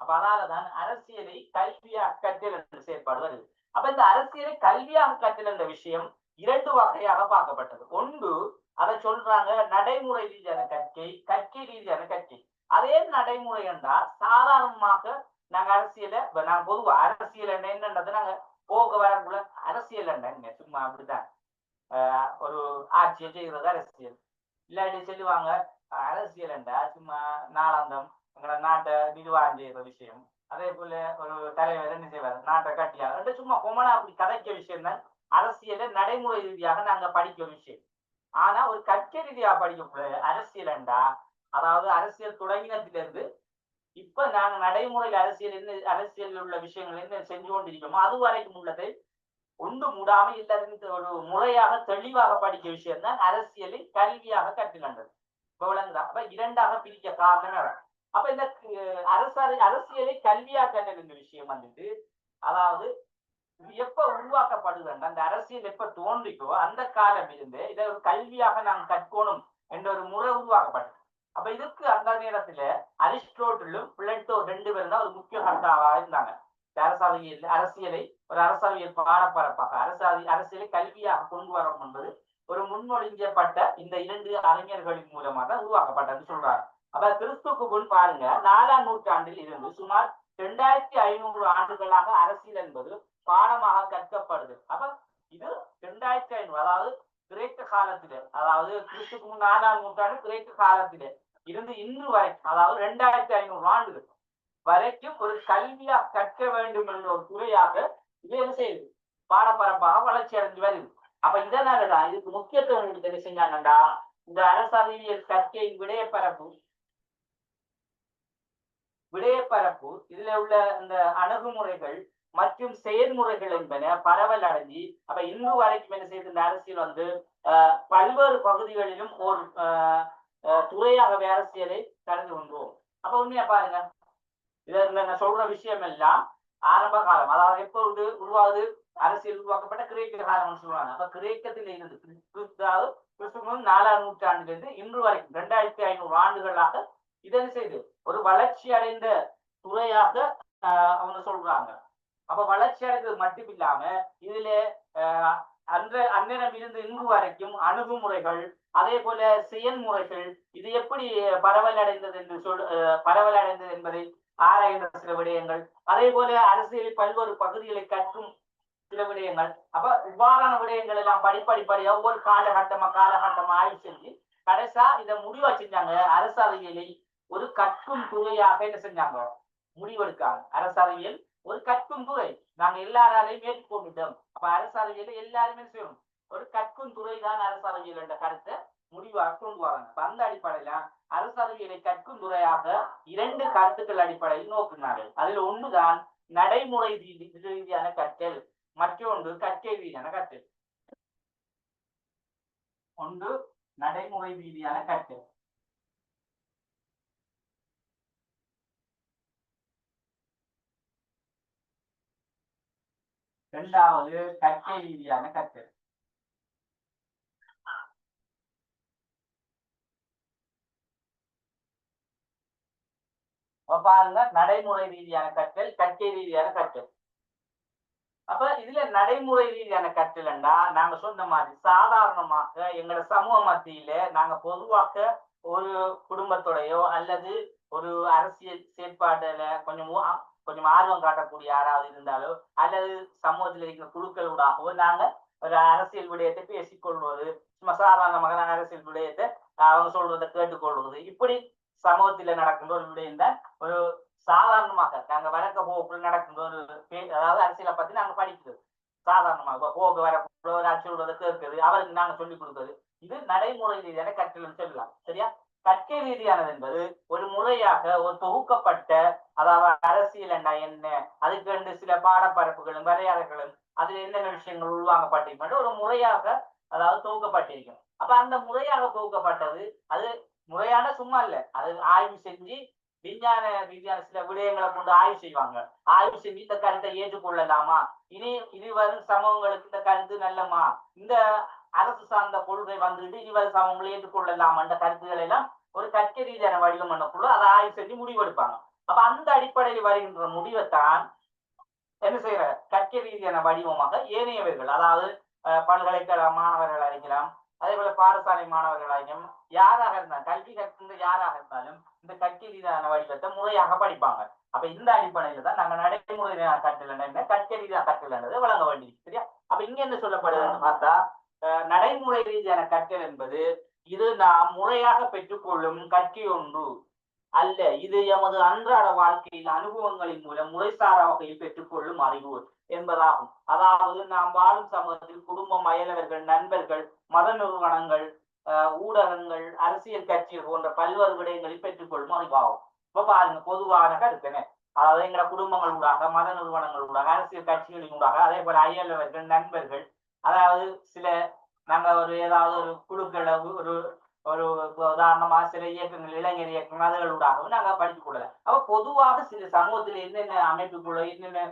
[SPEAKER 1] அப்ப அதனாலதான் அரசியலை கல்வியாக கற்றல் என்ற செயற்பாடு வருது. அப்ப இந்த அரசியலை கல்வியாக கற்றல் என்ற விஷயம் 2 வகையாக பார்க்கப்பட்டது. ஒன்று அதை சொல்றாங்க நடைமுறை ரீதியான கற்கை ரீதியான கற்கை. அதே நடைமுறை என்றால் சாதாரணமாக நாங்க அரசியலை நாங்க பொதுவா அரசியல் என்னன்றது நாங்க போக வரக்குள்ள அரசியல் என்ன சும்மா அப்படிதான் ஒரு ஆட்சியை செய்கிறது அரசியல். இல்லாட்டி சொல்லுவாங்க அரசியல் என்றா சும்மா நாளாந்தம் எங்களை நாட்டை நிர்வாகம் செய்யற விஷயம். அதே போல ஒரு தலைவர் என்ன செய்வார், நாட்டை கட்டியார் சும்மா கொமனா அப்படி கதைக்க விஷயம் தான் அரசியலை நடைமுறை ரீதியாக நாங்க படிக்கிற விஷயம். ஆனா ஒரு கற்கை ரீதியா படிக்கக்கூடிய அரசியல் என்றா அதாவது அரசியல் தொடங்கினத்திலிருந்து இப்ப நாங்க நடைமுறையில் அரசியல் உள்ள விஷயங்கள் என்ன செஞ்சு கொண்டிருக்கோமோ அது வரைக்கும் உள்ளதை ஒன்று மூடாம இல்ல ஒரு முறையாக தெளிவாக படிக்க விஷயம் தான் அரசியலை கல்வியாக கற்றுக்கொண்டது. இப்ப விளங்குதா? அப்ப 2ஆக பிரிக்க காரணம். அப்ப இந்த அரசியலை கல்வியாக கற்றல் என்ற விஷயம் வந்துட்டு அதாவது எப்ப உருவாக்கப்படுதுன்னா அந்த அரசியல் எப்ப தோன்றிக்கோ அந்த காலம் இருந்து இதை ஒரு கல்வியாக நாம் கற்கணும் என்ற ஒரு முறை உருவாக்கப்பட்டது. அப்ப இதுக்கு அந்த நேரத்துல அரிஸ்டோட்டிலும் பிளேட்டோ 2 பேரும் தான் ஒரு முக்கிய கர்த்தாவாக இருந்தாங்க. அரசியலை ஒரு அரசியல் பாடப்பரப்பாக அரசியலை கல்வியாக கொண்டு வரணும் என்பது ஒரு முன்மொழிஞ்சப்பட்ட இந்த 2 அறிஞர்களின் மூலமாக தான் உருவாக்கப்பட்டதுன்னு சொல்றாரு. அப்ப கிறிஸ்துக்கு முன் பாருங்க 4ஆம் நூற்றாண்டில் இருந்து சுமார் 2500 ஆண்டுகளாக அரசியல் என்பது பாடமாக கற்கப்படுது. அப்ப இது 2500 அதாவது கிரேக்க காலத்திலே அதாவது கிறிஸ்துக்கு முன் 4ஆம் நூற்றாண்டு கிரேக்க காலத்திலே இருந்து இன்று வரைக்கும் அதாவது 2500 ஆண்டுகள் வரைக்கும் ஒரு கல்வியா கற்க வேண்டும் என்ற ஒரு துறையாக இது என்ன செய்யுது பாடப்பரப்பாக வளர்ச்சி அடைஞ்சு வருது. அப்ப இதனாலதான் இதுக்கு முக்கியத்துவம் என்ன செஞ்சாங்கண்டா இந்த அரசியல் கற்கையின் விடயப்பரப்பு இதுல உள்ள இந்த அணுகுமுறைகள் மற்றும் செயல்முறைகள் என்பன பரவல் அடைஞ்சி அப்ப இன்று வரைக்கும் என்ன செய்யுது இந்த அரசியல் வந்து பல்வேறு பகுதிகளிலும் ஒரு துறையாக அரசியலை கடந்து கொண்டோம். அப்ப உண்மையா பாருங்க இதை சொல்ற விஷயம் எல்லாம் ஆரம்ப காலம், அதாவது எப்போ உருவாகுது, அரசியல் உருவாக்கப்பட்ட கிரேக்க காலம்னு சொல்லுவாங்க. அப்ப கிரேக்கத்தில் இருந்து கிறிஸ்துவ 4ஆம் நூற்றாண்டிலிருந்து இன்று வரைக்கும் 2500 ஆண்டுகளாக இதன் செய்து ஒரு வளர்ச்சி அடைந்த துறையாக அவங்க சொல்றாங்க. அப்ப வளர்ச்சி அடைந்தது மட்டும் இல்லாம இதுல அந்நேரம் இருந்து இன்று வரைக்கும் அணுகுமுறைகள், அதே போல செயல்முறைகள், இது எப்படி பரவல் அடைந்தது என்பதை ஆராய்ந்த சில விடயங்கள், அதே போல அரசியல் பல்வேறு பகுதிகளை கற்கும் சில விடயங்கள். அப்ப இவ்வாறான விடயங்கள் எல்லாம் படிப்படிப்படியா ஒவ்வொரு காலகட்டமா ஆய்வு செஞ்சு கடைசா இதை முடிவா செஞ்சாங்க. அரசு அறிவியலை ஒரு கற்கும் துறையாக என்ன செஞ்சாங்க, முடிவெடுக்காங்க. அரசு அறிவியல் ஒரு கற்கும் துறை, நாங்க எல்லாராலையும் ஏற்றுக்கொண்டுட்டோம். அப்ப அரசு அறிவியலை எல்லாருமே செய்யணும், ஒரு கற்கும் துறை தான் அரசு அறிவியல் என்ற கருத்தை முடிவாக கொண்டு வராங்க. அந்த அடிப்படையில அரசு அறிவியலை கற்கும் துறையாக 2 கருத்துக்கள் அடிப்படையில் நோக்கினார்கள். அதில் ஒன்றுதான் நடைமுறை ரீதியான கற்றல், மற்றொன்று கற்கை ரீதியான கற்றல். ஒன்று நடைமுறை ரீதியான கற்றல், இரண்டாவது கற்கை ரீதியான கற்றல். பாருங்க, நடைமுறை ரீதியான கற்றல், கற்கை ரீதியான கற்றல். அப்ப இதுல நடைமுறை ரீதியான கற்றல்னா நாங்க சொன்ன மாதிரி சாதாரணமாக எங்களோட சமூக மத்தியில நாங்க பொதுவாக ஒரு குடும்பத்தோடையோ அல்லது ஒரு அரசியல் செயற்பாடுல கொஞ்சம் ஆர்வம் காட்டக்கூடிய யாராவது இருந்தாலோ அல்லது சமூகத்தில் இருக்கிற குழுக்களூடாகவோ நாங்க ஒரு அரசியல் விடயத்தை பேசிக்கொள்வது, சும்மா சாதாரணமாக நாங்க அரசியல் விடயத்தை அவங்க சொல்றதை கேட்டுக்கொள்வது, இப்படி சமூகத்தில நடக்கின்ற ஒரு விடயம் தான் ஒரு சாதாரணமாக நாங்க வழக்க போக்குள் நடக்கின்ற ஒரு அதாவது அரசியலை பத்தி நாங்க படிக்கிறது. சாதாரணமாக போக்கு வரக்குள்ள ஒரு ஆட்சி சொல்றதை கேட்கிறது, அவருக்கு நாங்க சொல்லிக் கொடுக்கிறது. இது நடைமுறை ரீதியான கற்றல் சொல்லலாம். சரியா? கற்கை ரீதியானது என்பது ஒரு முறையாக ஒரு தொகுக்கப்பட்ட, அதாவது அரசியல் என்ன, அதுக்கு சில பாடப்பரப்புகளும் வரையறைகளும் அதுல என்னென்ன விஷயங்கள் உள்வாங்கப்பட்டிருக்கின்ற ஒரு முறையாக அதாவது தொகுக்கப்பட்டிருக்கும். அப்ப அந்த முறையாக தொகுக்கப்பட்டது அது முறையான சும்மா இல்ல, அது ஆய்வு செஞ்சு விஞ்ஞான ரீதியான சில விடயங்களை கொண்டு ஆய்வு செய்வாங்க. ஆய்வு செஞ்சு இந்த கருத்தை ஏற்றுக்கொள்ளலாமா, இனி வரும் சமூகங்களுக்கு இந்த கருத்து நல்லமா, இந்த அரசு சார்ந்த கொள்கை வந்துட்டு இனி வரும் சமூகங்களை ஏற்றுக்கொள்ளலாமா என்ற கருத்துக்கள் எல்லாம் ஒரு கற்கை ரீதியான வடிவம் பண்ணக்குள்ள அதை ஆய்வு செஞ்சு முடிவெடுப்பாங்க. அப்ப அந்த அடிப்படையில் வருகின்ற முடிவைத்தான் என்ன செய்யற கற்கை ரீதியான வடிவமாக ஏனையவர்கள், அதாவது பல்கலைக்கழக மாணவர்கள் அறிக்கலாம், அதே போல பாடசாலை மாணவர்களாயும் யாராக இருந்தாலும் கல்வி கற்கின்ற யாராக இருந்தாலும் இந்த கற்கை ரீதியான வடிவத்தை முறையாக படிப்பாங்க. அப்ப இந்த அடிப்படையில தான் நாங்க நடைமுறை கற்றல் கற்கை ரீதியான கற்றல் வழங்க வேண்டியது. சரியா? அப்ப இங்க என்ன சொல்லப்படுதுன்னு பார்த்தா, நடைமுறை ரீதியான கற்றல் என்பது இது நாம் முறையாக பெற்றுக்கொள்ளும் கற்கை ஒன்று அல்ல, இது எமது அன்றாட வாழ்க்கையில் அனுபவங்களின் மூலம் முறைசாரா வகையில் பெற்றுக்கொள்ளும் அறிவு என்பதாகும். அதாவது நாம் வாழும் சமூகத்தில் குடும்பம், அயலவர்கள், நண்பர்கள், மத நிறுவனங்கள், ஊடகங்கள், அரசியல் கட்சிகள் போன்ற பல்வேறு விடயங்களில் பெற்றுக்கொள்ளும் அறிவாகும். இப்ப பாருங்க, பொதுவான கருத்துன்னு அதாவது எங்களோட குடும்பங்களூடாக, மத நிறுவனங்களூடாக, அரசியல் கட்சிகளினூடாக, அதே போல அயலவர்கள், நண்பர்கள், அதாவது சில நாங்க ஒரு ஏதாவது ஒரு குழுக்களை ஒரு ஒரு உதாரணமா சில இயக்கங்கள், இளைஞர் இயக்கங்கள், அதுகளூடாகவும் நாங்க படித்துக் கொள்ளலாம். அப்ப பொதுவாக சில சமூகத்தில் என்னென்ன அமைப்புகளோ, என்னென்ன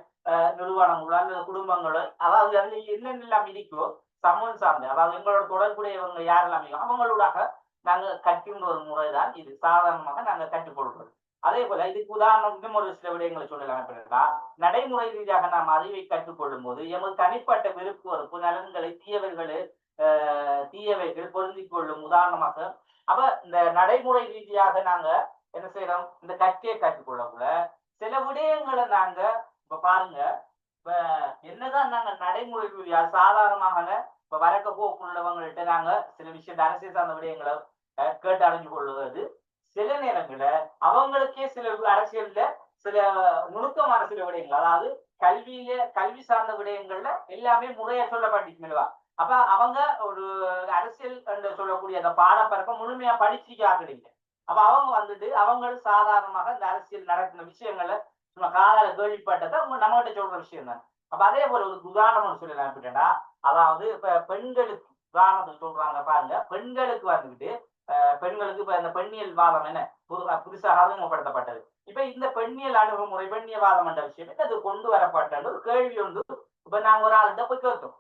[SPEAKER 1] நிறுவனங்களோ அல்லது குடும்பங்களோ, அதாவது அதுல என்னென்னலாம் இருக்கோ சமூகம் சார்ந்த, அதாவது எங்களோட தொடர்புடையவங்க யாரெல்லாம் இருக்கோ அவங்களூடாக நாங்க கற்கின்ற ஒரு முறைதான் இது. சாதாரணமாக நாங்க கற்றுக்கொள்வது. அதே போல இதுக்கு உதாரணம் இன்னும் ஒரு சில விடயங்களை சொல்லலாம். அப்படின்னா, நடைமுறை ரீதியாக நாம் அறிவை கற்றுக்கொள்ளும் போது எமது தனிப்பட்ட விருப்பு வெறுப்பு, நலன்களை, தீயவைகள் பொருந்திக் கொள்ளும். உதாரணமாக அப்ப இந்த நடைமுறை ரீதியாக நாங்க என்ன செய்யறோம், இந்த கற்கையை கற்றுக்கொள்ளக்குள்ள சில விடயங்களை நாங்க இப்ப பாருங்க, இப்ப என்னதான் நாங்க நடைமுறை ரீதியா சாதாரணமாக இப்ப வரக்க போக்குள்ளவங்கள்ட்ட நாங்க சில விஷயத்த அரசியல் சார்ந்த விடயங்களை கேட்டு அறிஞ்சு கொள்வது, சில நேரங்கள அவங்களுக்கே சில அரசியல்ல சில நுணுக்கமான சில விடயங்கள், அதாவது கல்வி சார்ந்த விடயங்கள்ல எல்லாமே முறையா சொல்லப்பட்டிருக்கா. அப்ப அவங்க ஒரு அரசியல் என்று சொல்லக்கூடிய அந்த பாடப்பரப்பை முழுமையா படிச்சுக்காக இல்லை. அப்ப அவங்க வந்துட்டு அவங்களும் சாதாரணமாக இந்த அரசியல் நடக்கிற விஷயங்களை சும்மா காதால கேள்விப்பட்டதை நம்ம கிட்ட சொல்ற விஷயம் தான். அப்ப அதே போல ஒரு உதாரணம் சொல்லலாம். அப்படின்னா, அதாவது இப்ப பெண்களுக்கு உதாரணத்துக்கு சொல்றாங்க பாருங்க, பெண்களுக்கு வந்துட்டு பெண்களுக்கு இப்ப இந்த பெண்ணியல் வாதம் என்ன புதுசாக அறிமுகப்படுத்தப்பட்டது. இப்ப இந்த பெண்ணியல் அணுகுமுறை பெண்ணியவாதம் என்ற விஷயம் அது கொண்டு வரப்பட்ட ஒரு கேள்வி ஒன்று இப்ப நாங்க ஒரு ஆள்கிட்ட போய் கேட்டோம்.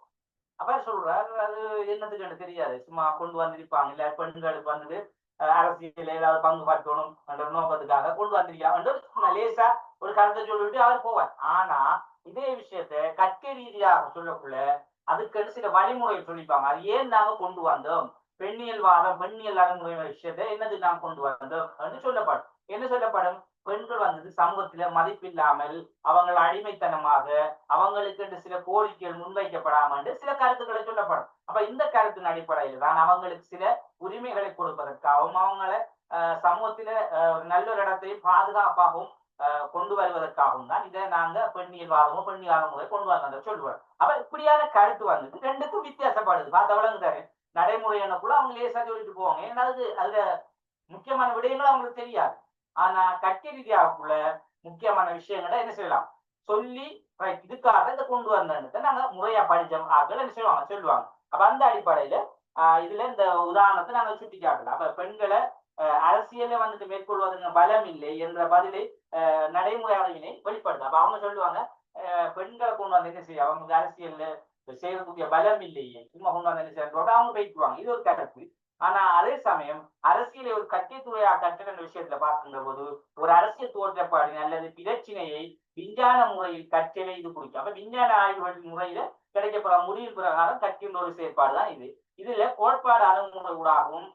[SPEAKER 1] அப்ப சொல்றாரு அது என்னதுக்கு எனக்கு தெரியாது, சும்மா கொண்டு வந்திருப்பாங்க, இல்ல பெண்களுக்கு வந்து அரசியல் ஏதாவது பங்கு பற்றணும் என்ற நோக்கத்துக்காக கொண்டு வந்திருக்காங்க லேசா ஒரு கருத்தை சொல்லிவிட்டு அவர் போவார். ஆனா இதே விஷயத்த கற்கை ரீதியாக சொல்லக்குள்ள அதுக்கு சில வழிமுறை சொல்லிப்பாங்க. அது ஏன் நாங்க கொண்டு வந்தோம், பெண்ணியல் வாதம் பெண்ணியல் அணுகுமுறை விஷயத்தை என்னது நாங்க கொண்டு வந்தோம் என்று சொல்லப்படும். என்ன சொல்லப்படும், பெண்கள் வந்தது சமூகத்தில மதிப்பில்லாமல் அவங்கள் அடிமைத்தனமாக அவங்களுக்கு சில கோரிக்கைகள் முன்வைக்கப்படாமல் சில கருத்துக்களை சொல்லப்படும். அப்ப இந்த கருத்தின் அடிப்படையில் தான் அவங்களுக்கு சில உரிமைகளை கொடுப்பதற்காகவும் அவங்களை சமூகத்தில நல்ல ஒரு இடத்தையும் பாதுகாப்பாகவும் கொண்டு வருவதற்காகவும் தான் இதை நாங்க பெண்ணியல் வாதமும் பெண்ணியல் முறை கொண்டு வந்த சொல்லுவோம். அப்ப இப்படியான கருத்து வந்து ரெண்டுக்கும் வித்தியாசப்படுது. பார்த்த வழங்குதாரு நடைமுறை எனக்குள்ள அவங்க லேசா சொல்லிட்டு போவாங்க. ஏன்னா அதுல முக்கியமான விடயங்கள் அவங்களுக்கு தெரியாது. ஆனா கட்சி ரீதியாக்குள்ள முக்கியமான விஷயங்களை என்ன செய்யலாம் சொல்லி இதுக்காக இதை கொண்டு வந்ததை நாங்க முறையா படிச்சோம் ஆக்கள் என்ன செய்வாங்க சொல்லுவாங்க. அப்ப அந்த அடிப்படையில இதுல இந்த உதாரணத்தை நாங்க சுட்டி காட்டலாம். அப்ப பெண்களை அரசியல வந்துட்டு மேற்கொள்வதற்கு பலம் இல்லை என்ற பதிலை நடைமுறை அளவினை வெளிப்படுது. அப்ப அவங்க சொல்லுவாங்க பெண்களை கொண்டு வந்து என்ன செய்ய அவங்க அரசியல்ல செய்யக்கூடிய பலம் இல்லையே, சும்மா கொண்டு வந்து என்ன செய்ய அவங்க போயிட்டுவாங்க. இது ஒரு கருத்து. ஆனா அதே சமயம் அரசியலை ஒரு கட்சித்துறையா கட்டுற விஷயத்துல பார்க்கின்ற போது ஒரு அரசியல் தோற்றப்பாடு அல்லது பிரச்சினையை விஞ்ஞான முறையில் கற்றலை இது குறிக்கும். அப்ப விஞ்ஞான ஆய்வுகள் முறையில கிடைக்கப்பட முடிவு பிரகாரம் கற்கின்ற ஒரு செயற்பாடு இது. இதுல கோட்பாடு அணுகுமுறை ஊடாகவும்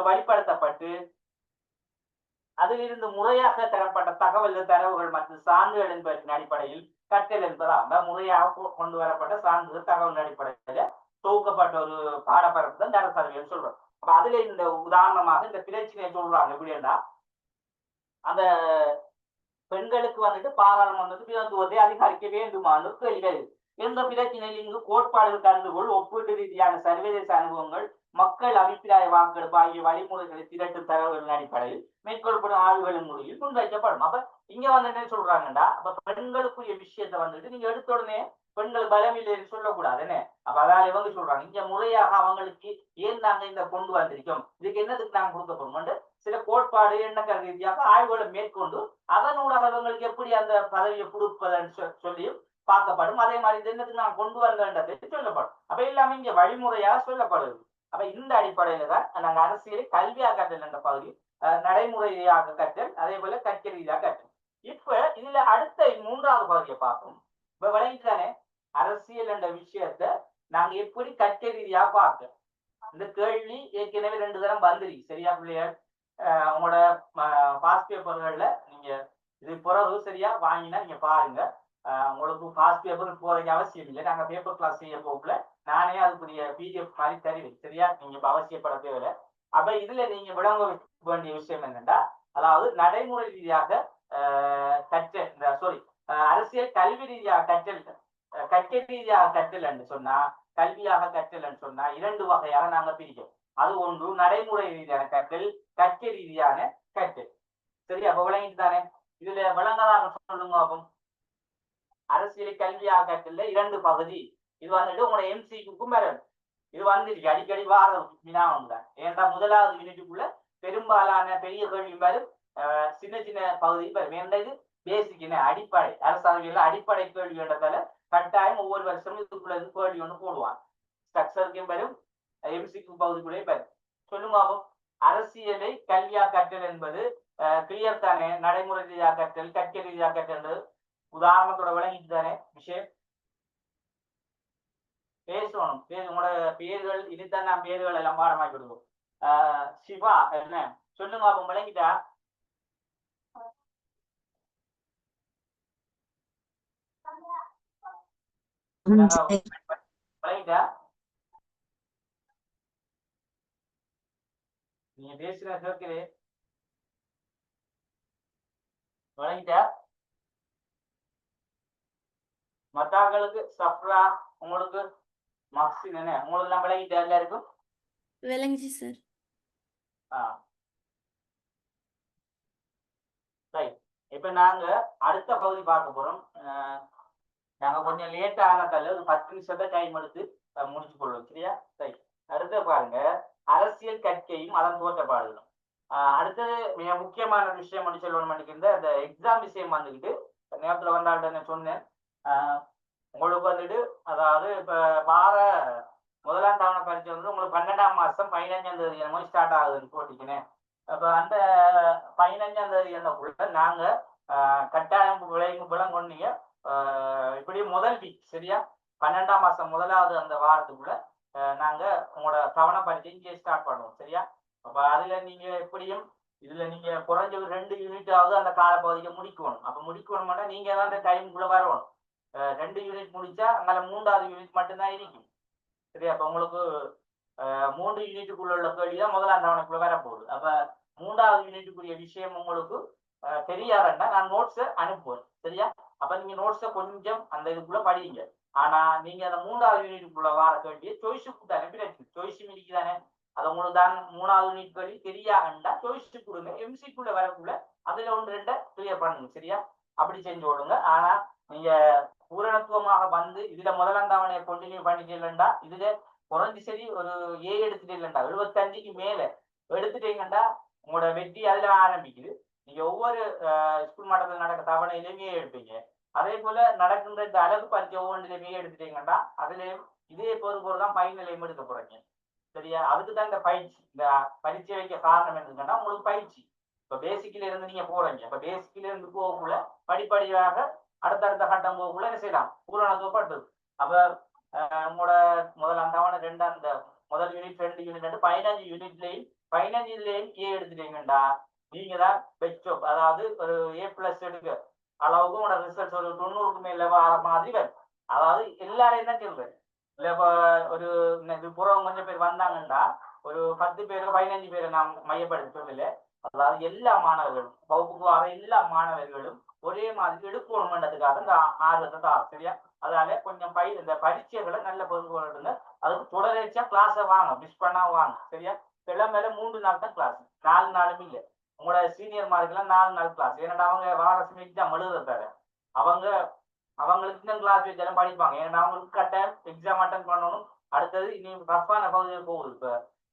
[SPEAKER 1] வழிப்படுத்தப்பட்டு அதிலிருந்து முறையாக தரப்பட்ட தகவல்கள் தரவுகள் மற்றும் சான்றுகள் என்பதன் அடிப்படையில் கற்றல் என்பதாக முறையாக கொண்டு வரப்பட்ட சான்றுகள் தகவல் அடிப்படையில தொகுக்கப்பட்ட ஒரு பாடப்பரப்பு தான் தர சர்வேன்னு சொல்றோம். அப்ப அதுல இந்த உதாரணமாக இந்த பிரச்சனையை சொல்றாங்க எப்படின்னா, அந்த பெண்களுக்கு வந்துட்டு பாராளுமன்றத்துக்கு பிரதித்துவத்தை அதிகரிக்க வேண்டுமான்னு கேள்வி. எந்த பிரச்சனையில் இங்கு கோட்பாடுகள் கருதுகோள் ஒப்பீட்டு ரீதியான சர்வதேச அனுபவங்கள் மக்கள் அபிப்பிராய வாக்கெடுப்பு ஆகிய வழிமுறைகளை திரட்டும் தரவுகளின் அடிப்படையில் மேற்கொள்ளப்படும் ஆய்வுகளின் முறையில் முன்வைக்கப்படும். அப்ப இங்க வந்து என்ன சொல்றாங்கடா, அப்ப பெண்களுக்குரிய விஷயத்தை வந்துட்டு நீங்க எடுத்த உடனே பெண்கள் பலம் இல்லைன்னு சொல்லக்கூடாது என்ன. அப்ப அதாவது இவங்க சொல்றாங்க இங்க முறையாக அவங்களுக்கு ஏன் நாங்க இந்த கொண்டு வந்திருக்கோம், இதுக்கு என்னதுக்கு நாங்க கொடுக்க போறோம் சில கோட்பாடு எண்ணக்கர ரீதியாக ஆய்வுகளை மேற்கொண்டு அதனூடாக அவங்களுக்கு எப்படி அந்த பதவியை கொடுப்பதுன்னு சொல்லி பார்க்கப்படும். அதே மாதிரி இது என்னதுக்கு நான் கொண்டு வந்தேன்றது சொல்லப்படும். அப்ப எல்லாமே இங்க வழிமுறையாக சொல்லப்படுது. அப்ப இந்த அடிப்படையில தான் நாங்க அரசியலை கல்வியாக கற்றல் என்ற பகுதி, நடைமுறையாக கற்றல், அதே போல கற்கை ரீதியாக கற்றல். இப்ப இதுல அடுத்த மூன்றாவது பகுதியை பார்ப்போம். இப்ப விளங்கிட்டானே அரசியல் என்ற விஷயத்த நாங்க எப்படி கற்கை ரீதியாக பார்க்க. இந்த கேள்வி ஏற்கனவே 2 தரம் வந்துருக்கு சரியா பிள்ளையார். உங்களோட பாஸ் பேப்பர்கள்ல நீங்க இது பிறகு சரியா வாங்கினா நீங்க பாருங்க. உங்களுக்கு பாஸ் பேப்பர் போறதுக்கு அவசியம் இல்லை. நாங்க பேப்பர் கிளாஸ் செய்ய போக்குல நானே அதுக்குரிய பிடிஎஃப் மாதிரி தருவேன் சரியா, நீங்க அவசியப்பட தேவை. அப்ப இதுல நீங்க விளங்க வேண்டிய விஷயம் என்னன்னா, அதாவது நடைமுறை ரீதியாக கற்றல் அரசியல் கல்வி ரீதியாக கற்றல், கற்கை ரீதியாக கற்றல் என்று சொன்னா கல்வியாக கற்றல் என்று சொன்னா 2 வகையாக நாங்க பிரிக்கிறோம். அது ஒன்று நடைமுறை ரீதியான கற்றல், கற்கை ரீதியான கற்றல். சரி அப்ப விளங்கிட்டு தானே. இதுல விளங்காத சொல்லுங்க அப்போ. அரசியல் கல்வியாக கற்றல்ல 2 பகுதி. இது வந்துட்டு உங்களோட எம்சிக்கும் வரும். இது வந்துருக்கு அடிக்கடி வார வினாவும் தான். ஏன்னா முதலாவது யூனிட்டுக்குள்ள பெரும்பாலான பெரிய கேள்வி வரும், சின்ன சின்ன பகுதி வரும். ஏன்னா இது பேசிக் அடிப்படை அரசாங்கம் அடிப்படை கேள்வி என்றதால கட்டாயம் ஒவ்வொரு வருஷமும் இதுக்குள்ள இருந்து கேள்வி ஒன்று போடுவான். ஸ்ட்ரக்சருக்கும் வரும், எம்சிக்கு பகுதிக்குள்ளே வரும். சொல்லுங்க அரசியலை கல்வியா கற்றல் என்பது கிளியர் தானே. நடைமுறை ரீதியாக கற்றல், கற்கை ரீதியாக கற்றல் உதாரணத்தோட விளங்கிட்டு தானே விஷயம். பேசணும் உங்களோட பேர்கள் இதுதான் நான் பேர்கள் எல்லாம் பாடமாக்கி விடுவோம். சிவா என்ன சொல்லுங்க அப்ப விளங்கிட்டா. விளங்கிட்டா நீங்க பேசுற கேட்குது விளங்கிட்டா. மத்தாக்களுக்கு சப்ரா உங்களுக்கு மக்சின் என்ன உங்களுக்கு எல்லாம் விளங்கிட்டா எல்லாருக்கும்
[SPEAKER 2] விளங்கிச்சு சார்.
[SPEAKER 1] ரைட். இப்ப நாங்க அடுத்த பகுதி பார்க்க போறோம். நாங்க கொஞ்சம் லேட்டா ஆனதால ஒரு 10 நிமிஷத்தை டைம் எடுத்து முடிச்சு கொள்வோம் சரியா. ரைட். அடுத்த பாருங்க அரசியல் கற்கையும் அதன் தோற்றப்பாடுகளும். அடுத்தது மிக முக்கியமான ஒரு விஷயம் ஒன்று சொல்லணும் நினைக்கின்ற அந்த எக்ஸாம் விஷயம் வந்துக்கிட்டு நேரத்தில் வந்தாள்கிட்ட நான் சொன்னேன். உங்களுக்கு வந்துட்டு அதாவது இப்போ வார முதலாம் தவணை பரீட்சை வந்து உங்களுக்கு 12ஆம் மாதம் 15ஆம் தேதி என்னமோ ஸ்டார்ட் ஆகுதுன்னு போட்டிக்கினேன். அப்போ அந்த 15ஆம் தேதி என்னக்குள்ள நாங்கள் கட்டாயம் விளங்கொன்னீங்க. இப்படி முதல் வீக் சரியா 12ஆம் மாதம் முதலாவது அந்த வாரத்துக்குள்ள நாங்கள் உங்களோட தவணை பரீட்சை இங்கே ஸ்டார்ட் பண்ணுவோம் சரியா. அப்போ அதில் நீங்கள் எப்படியும் இதில் நீங்கள் குறைஞ்சது 2 யூனிட்டாவது அந்த காலப்பகுதியை முடிக்கணும். அப்போ முடிக்கணும்னா நீங்கள் தான் அந்த டைமுக்குள்ளே வரணும். 2 யூனிட் முடிச்சா அங்கே 3வது யூனிட் மட்டும்தான் இருக்கும் சரியா. அப்போ உங்களுக்கு 3 யூனிட்டுக்குள்ள உள்ள கேள்வி தான் முதலாம் தவணைக்குள்ள வரப்போகுது. அப்போ 3வது யூனிட்டுக்குரிய விஷயம் உங்களுக்கு தெரியாதுன்னா நான் நோட்ஸை அனுப்புவேன் சரியா. அப்போ நீங்கள் நோட்ஸை கொஞ்சம் அந்த இதுக்குள்ள படிங்க. ஆனா நீங்க அந்த 3வது யூனிட்டுக்குள்ள வர கேள்வியை சாய்ஸுக்கு அனுப்பி சாய்ஸும் இருக்குதானே. அது உங்களுக்கு தான் 3வது யூனிட் கேள்வி தெரியாண்டா சாய்ஸு கொடுங்க. எம்சிக்குள்ள வரக்குள்ள அதுல 1-2 கிளியர் பண்ணுங்க சரியா. அப்படி செஞ்சு விடுங்க. ஆனா நீங்க பூரணத்துவமாக வந்து இதுல முதலாம் தவணையை கண்டினியூ பண்ணிட்டு இல்லைண்டா இதுல குறைஞ்சி சரி ஒரு ஏ எடுத்துட்டு இல்லைண்டா 75க்கு மேல எடுத்துட்டீங்கண்டா உங்களோட வெற்றி அதுல ஆரம்பிக்குது. நீங்க ஒவ்வொரு ஸ்கூல் மட்டத்தில் நடக்க தவணையிலுமே எடுப்பீங்க. அதே போல நடக்கின்ற இந்த அழகு பரீட்சை ஒவ்வொன்றிலுமே எடுத்துட்டீங்கன்னா அதுலயும் இதே பொறுப்போடு தான் ஃபைனலையும் எடுக்க போறீங்க சரியா. அதுக்கு தான் இந்த பயிற்சி. இந்த பரீட்சை வைக்க காரணம் என்னன்னா உங்களுக்கு பயிற்சி. இப்ப பேசிக்ல இருந்து நீங்க போறீங்க. இப்ப பேசிக்ல இருந்து போகக்குள்ள படிப்படியாக அடுத்தடுத்த கட்டம் போகக்குள்ள என்ன செய்யலாம் பூரணத்துவப்பட்டது. அப்ப உங்களோட முதலாம் தவணை 2 அந்த முதல் யூனிட் 2 யூனிட் 15 யூனிட்லையும் 15லையும் ஏ எடுத்துட்டீங்கடா நீங்க தான் பெஸ்ட். அதாவது ஒரு A+ எடுக்க அளவுக்கு உங்களோட ரிசல்ட் ஒரு 90க்கு மேல வர மாதிரி வரும். அதாவது எல்லாரையும் தான் சொல்றேன். இல்ல இப்ப ஒரு புறம் கொஞ்சம் பேர் வந்தாங்கன்னா ஒரு 10 பேர் 15 பேரை நாம் மையப்படுத்தி சொல்லல. அதாவது எல்லா மாணவர்களும் வகுப்புக்கு வர எல்லா மாணவர்களும் ஒரே மாதிரி எடுக்கணும்ன்றதுக்காக இந்த ஆர்வத்தை தான் சரியா. அதனால கொஞ்சம் இந்த பரீட்சைகளை நல்ல பொறுப்பு. அதுக்கு தொடர்ச்சியா கிளாஸை வாங்க, மிஸ் பண்ணா வாங்க சரியா. கிழமையில 3 நாள் தான் கிளாஸ், 4 நாளும் இல்லை. உங்களோட சீனியர் மார்க்கெல்லாம் 4 நாள் கிளாஸ். ஏன்னா அவங்க வாரசம் எக்ஸாம் எழுதுறதாரு அவங்களுக்கு இந்த கிளாஸ் வச்சாலும் படிப்பாங்க. ஏன்னா அவங்களுக்கு கட்டாயம் எக்ஸாம் அட்டன் பண்ணணும். அடுத்தது இனி ரஃபான பகுதியில் போகுது. இப்ப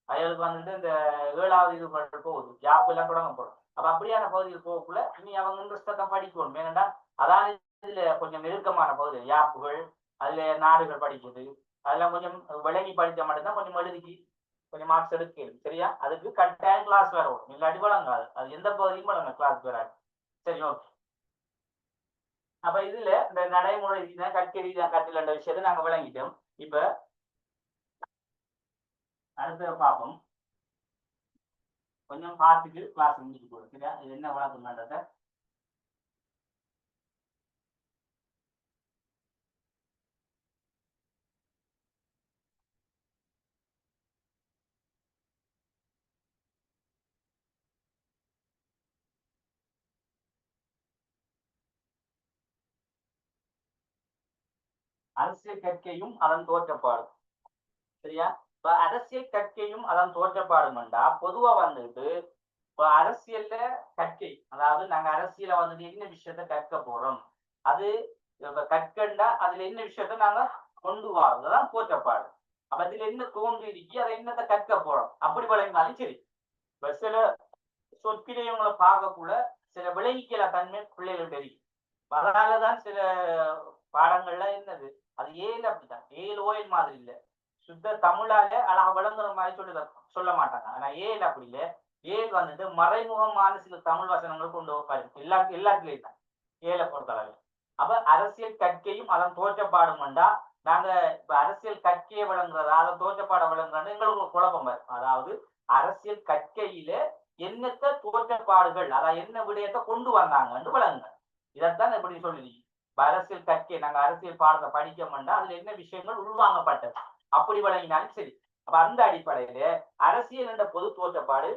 [SPEAKER 1] அயலுக்கு வந்துட்டு இந்த 7வது இது போகுது, ஜாப் எல்லாம் தொடங்க போறோம். அப்ப அப்படியான பகுதியில் போகக்குள்ள இனி அவங்க இன்ட்ரெஸ்டா படிக்கணும். ஏன்னா அதான் இதுல கொஞ்சம் நெருக்கமான பகுதி யாப்புகள், அதுல நாடுகள் படிக்கிறது அதெல்லாம் கொஞ்சம் விளங்கி படிச்சா மட்டும்தான் கொஞ்சம் எழுதிக்கு கொஞ்சம் மார்க்ஸ் எடுக்க சரியா. அதுக்கு கட்டாயம் கிளாஸ் வரும், இல்லாட்டி வழங்காது. அது எந்த பகுதியும் வழங்க கிளாஸ் வராது சரி. ஓகே. அப்ப இதுல இந்த நடைமுறை ரீதியாக கற்கை ரீதியாக கற்றல் விஷயத்தை நாங்க விளங்கிட்டோம். இப்ப அடுத்த பார்ப்போம். கொஞ்சம் பார்த்துட்டு கிளாஸ் முடிச்சு போடும் சரியா. இது என்ன வழக்கம்ன்றத அரசியல் கற்கையும் அதன் தோற்றப்பாடும் சரியா. இப்ப அரசியல் கற்கையும் அதன் தோற்றப்பாடும்டா பொதுவா வந்துட்டு இப்ப அரசியல்ல கற்கை, அதாவது நாங்க அரசியல வந்துட்டு என்ன விஷயத்த கற்க போறோம், அது இப்ப கற்கண்டா அதுல என்ன விஷயத்த நாங்க கொண்டு வர்றதுதான் தோற்றப்பாடு. அப்ப இதுல என்ன தோன்றி இருக்கி அதை என்னத்தை கற்க போறோம் அப்படி விளங்கினாலும் சரி. இப்ப சில சொற்பிழையங்களை பார்க்கக்குள்ள சில விளங்கிக்கல தன்மை பிள்ளைகள் தெரியும். அதனாலதான் சில பாடங்கள்ல என்னது அது ஏழு அப்படித்தான், 7 ஓயல் மாதிரி இல்லை. சுத்த தமிழால அழகா விளங்குற மாதிரி சொல்ல மாட்டாங்க. ஆனா ஏழு அப்படி இல்லை. ஏழு வந்துட்டு மறைமுகமான சில தமிழ் வசனங்கள் கொண்டு வைப்பாரு எல்லாத்துலயும் தான் ஏழை பொறுத்தளவு. அப்ப அரசியல் கற்கையும் அதன் தோற்றப்பாடும்டா நாங்க இப்ப அரசியல் கற்கையை விளங்குறதா அதை தோற்றப்பாட விளங்குறோன்னு எங்களுக்கு குழப்பம் வரும். அதாவது அரசியல் கற்கையில என்னத்த தோற்றப்பாடுகள் அதாவது என்ன விடயத்தை கொண்டு வந்தாங்கன்னு விளங்குங்க. இதைத்தான் எப்படி சொல்லி அரசியல் கற்கை நாங்க அரசியல் பாடத்தை படிக்கோம்னா அதுல என்ன விஷயங்கள் உள்வாங்கப்பட்டது அப்படி விளங்கினாலும் சரி. அப்ப அந்த அடிப்படையில அரசியல் என்ற பொது தோற்றப்பாடு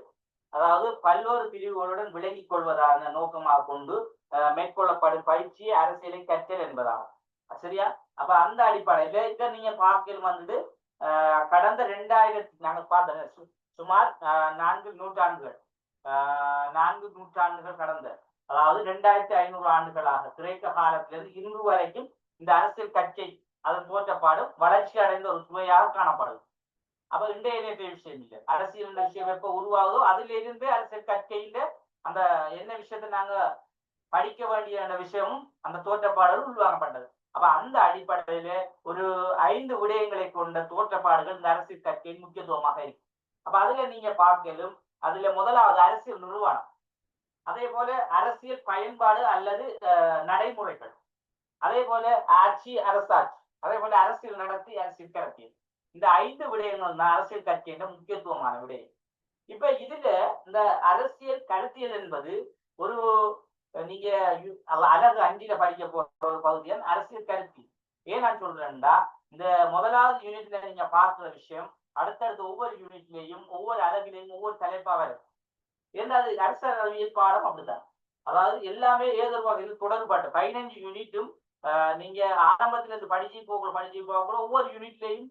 [SPEAKER 1] அதாவது பல்வேறு பிரிவுகளுடன் விளங்கிக் கொள்வதான நோக்கமாக கொண்டு மேற்கொள்ளப்படும் பயிற்சி அரசியலை கற்றல் என்பதாகும் சரியா. அப்ப அந்த அடிப்படையில இத நீங்க பார்க்கல் வந்துட்டு கடந்த 2000 நாங்க பார்த்த சுமார் 4 நூற்றாண்டுகள் கடந்த அதாவது 2500 ஆண்டுகளாக கிரேக்க காலத்திலிருந்து இன்று வரைக்கும் இந்த அரசியல் கற்கை அதன் தோற்றப்பாடும் வளர்ச்சி அடைந்த ஒரு சுவையாக காணப்படுது. அப்ப இன்றைய நேற்றைய விஷயம் இல்லை. அரசியல் விஷயம் எப்ப உருவாகுதோ அதுல இருந்து அரசியல் கற்கையில அந்த என்ன விஷயத்தை நாங்க படிக்க வேண்டிய விஷயமும் அந்த தோற்றப்பாடுகள் உள்வாங்கப்பட்டது. அப்ப அந்த அடிப்படையில ஒரு 5 விடயங்களை கொண்ட தோற்றப்பாடுகள் இந்த அரசியல் கற்கையின் முக்கியத்துவமாக இருக்கு. அப்ப அதுல நீங்க பார்க்கலும் அதுல முதலாவது அரசியல் நிறுவனம், அதே போல அரசியல் பயன்பாடு அல்லது நடைமுறைகள், அதே போல ஆட்சி அரசாட்சி, அதே போல அரசியல் நடத்தி அரசியல் கருத்தியல். இந்த 5 விடயங்கள் தான் அரசியல் கற்கையின் முக்கியத்துவமான விடயம். இப்ப இதுல இந்த அரசியல் கருத்தியல் என்பது ஒரு நீங்க அழகு 5ல படிக்க போற ஒரு பகுதியான அரசியல் கருத்தியல். ஏன் நான் சொல்றேன்டா, இந்த முதலாவது யூனிட்ல நீங்க பார்க்கிற விஷயம் அடுத்தடுத்த ஒவ்வொரு யூனிட்லயும் ஒவ்வொரு அழகிலையும் ஒவ்வொரு தலைப்பா வரும். ஏன்னா அது அரசியல் பாடம் அப்படிதான். அதாவது எல்லாமே ஏதோ வகையில் தொடர்பாட்டு 15 யூனிட்டும் நீங்க ஆரம்பத்துல இருந்து படிச்சு போகல ஒவ்வொரு யூனிட்லயும்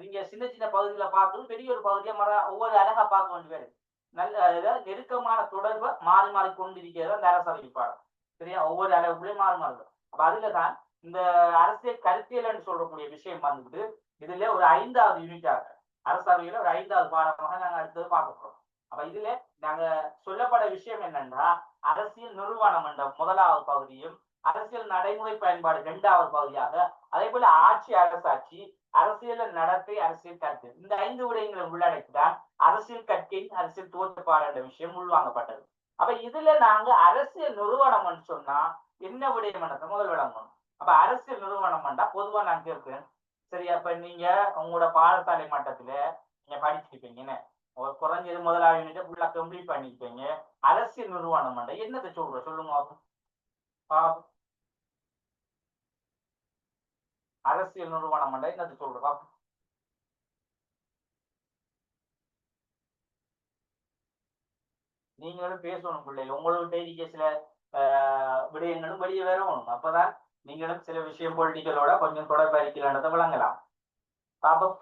[SPEAKER 1] நீங்க சின்ன சின்ன பகுதிகளை பார்க்கணும், பெரிய ஒரு பகுதியா ஒவ்வொரு அழகா பார்க்க வேண்டிய வேறு நல்ல நெருக்கமான தொடர்பை மாறி மாறி கொண்டிருக்கிறது அந்த அரசியல் பாடம். சரியா, ஒவ்வொரு அளவுக்குள்ளேயும் மாறும். அப்ப அதுலதான் இந்த அரசியல் கருத்தியல் என்று சொல்லக்கூடிய விஷயம் வந்துட்டு இதுல ஒரு 5வது யூனிட்டாக அரசவையில ஒரு 5வது பாடமாக நாங்க அடுத்தது பார்க்க போறோம். அப்ப இதுல நாங்க சொல்லப்பட விஷயம் என்னன்னா, அரசியல் நிறுவனம் என்ற முதலாவது பகுதியும் அரசியல் நடைமுறை பயன்பாடு 2வது பகுதியாக, அதே போல ஆட்சி அரசாட்சி, அரசியல் நடத்தை, அரசியல் கருத்து, இந்த 5 விடயங்களை உள்ளடக்கிதான் அரசியல் கற்கையின் அரசியல் தோற்றப்பாடு என்ற விஷயம் உள்வாங்கப்பட்டது. அப்ப இதுல நாங்க அரசியல் நிறுவனம் சொன்னா என்ன விடயம் முதல் விளங்கணும். அப்ப அரசியல் நிறுவனம் பொதுவா நான் கேட்கிறேன். சரி, அப்ப நீங்க உங்களோட பாடசாலை மட்டத்துல நீங்க படிச்சிருப்பீங்கன்னு ஒரு குறைஞ்சது முதலாவது யூனிட் ஃபுல்லா கம்ப்ளீட் பண்ணிருப்பீங்க. அரசியல் நிறுவனம் என்னத்தை சொல்லுங்க. அரசியல் நிறுவனம் என்னத்தை சொல்ற? நீங்களும் பேசணும் பிள்ளைகள், உங்களோட இருக்க சில விடயங்களும் வெளியே வரணும். அப்பதான் நீங்களும் சில விஷயம் பொலிட்டிக்கலோட கொஞ்சம் தொடர்பு அறிக்கையிலானதை விளங்கலாம். பாப்போம்.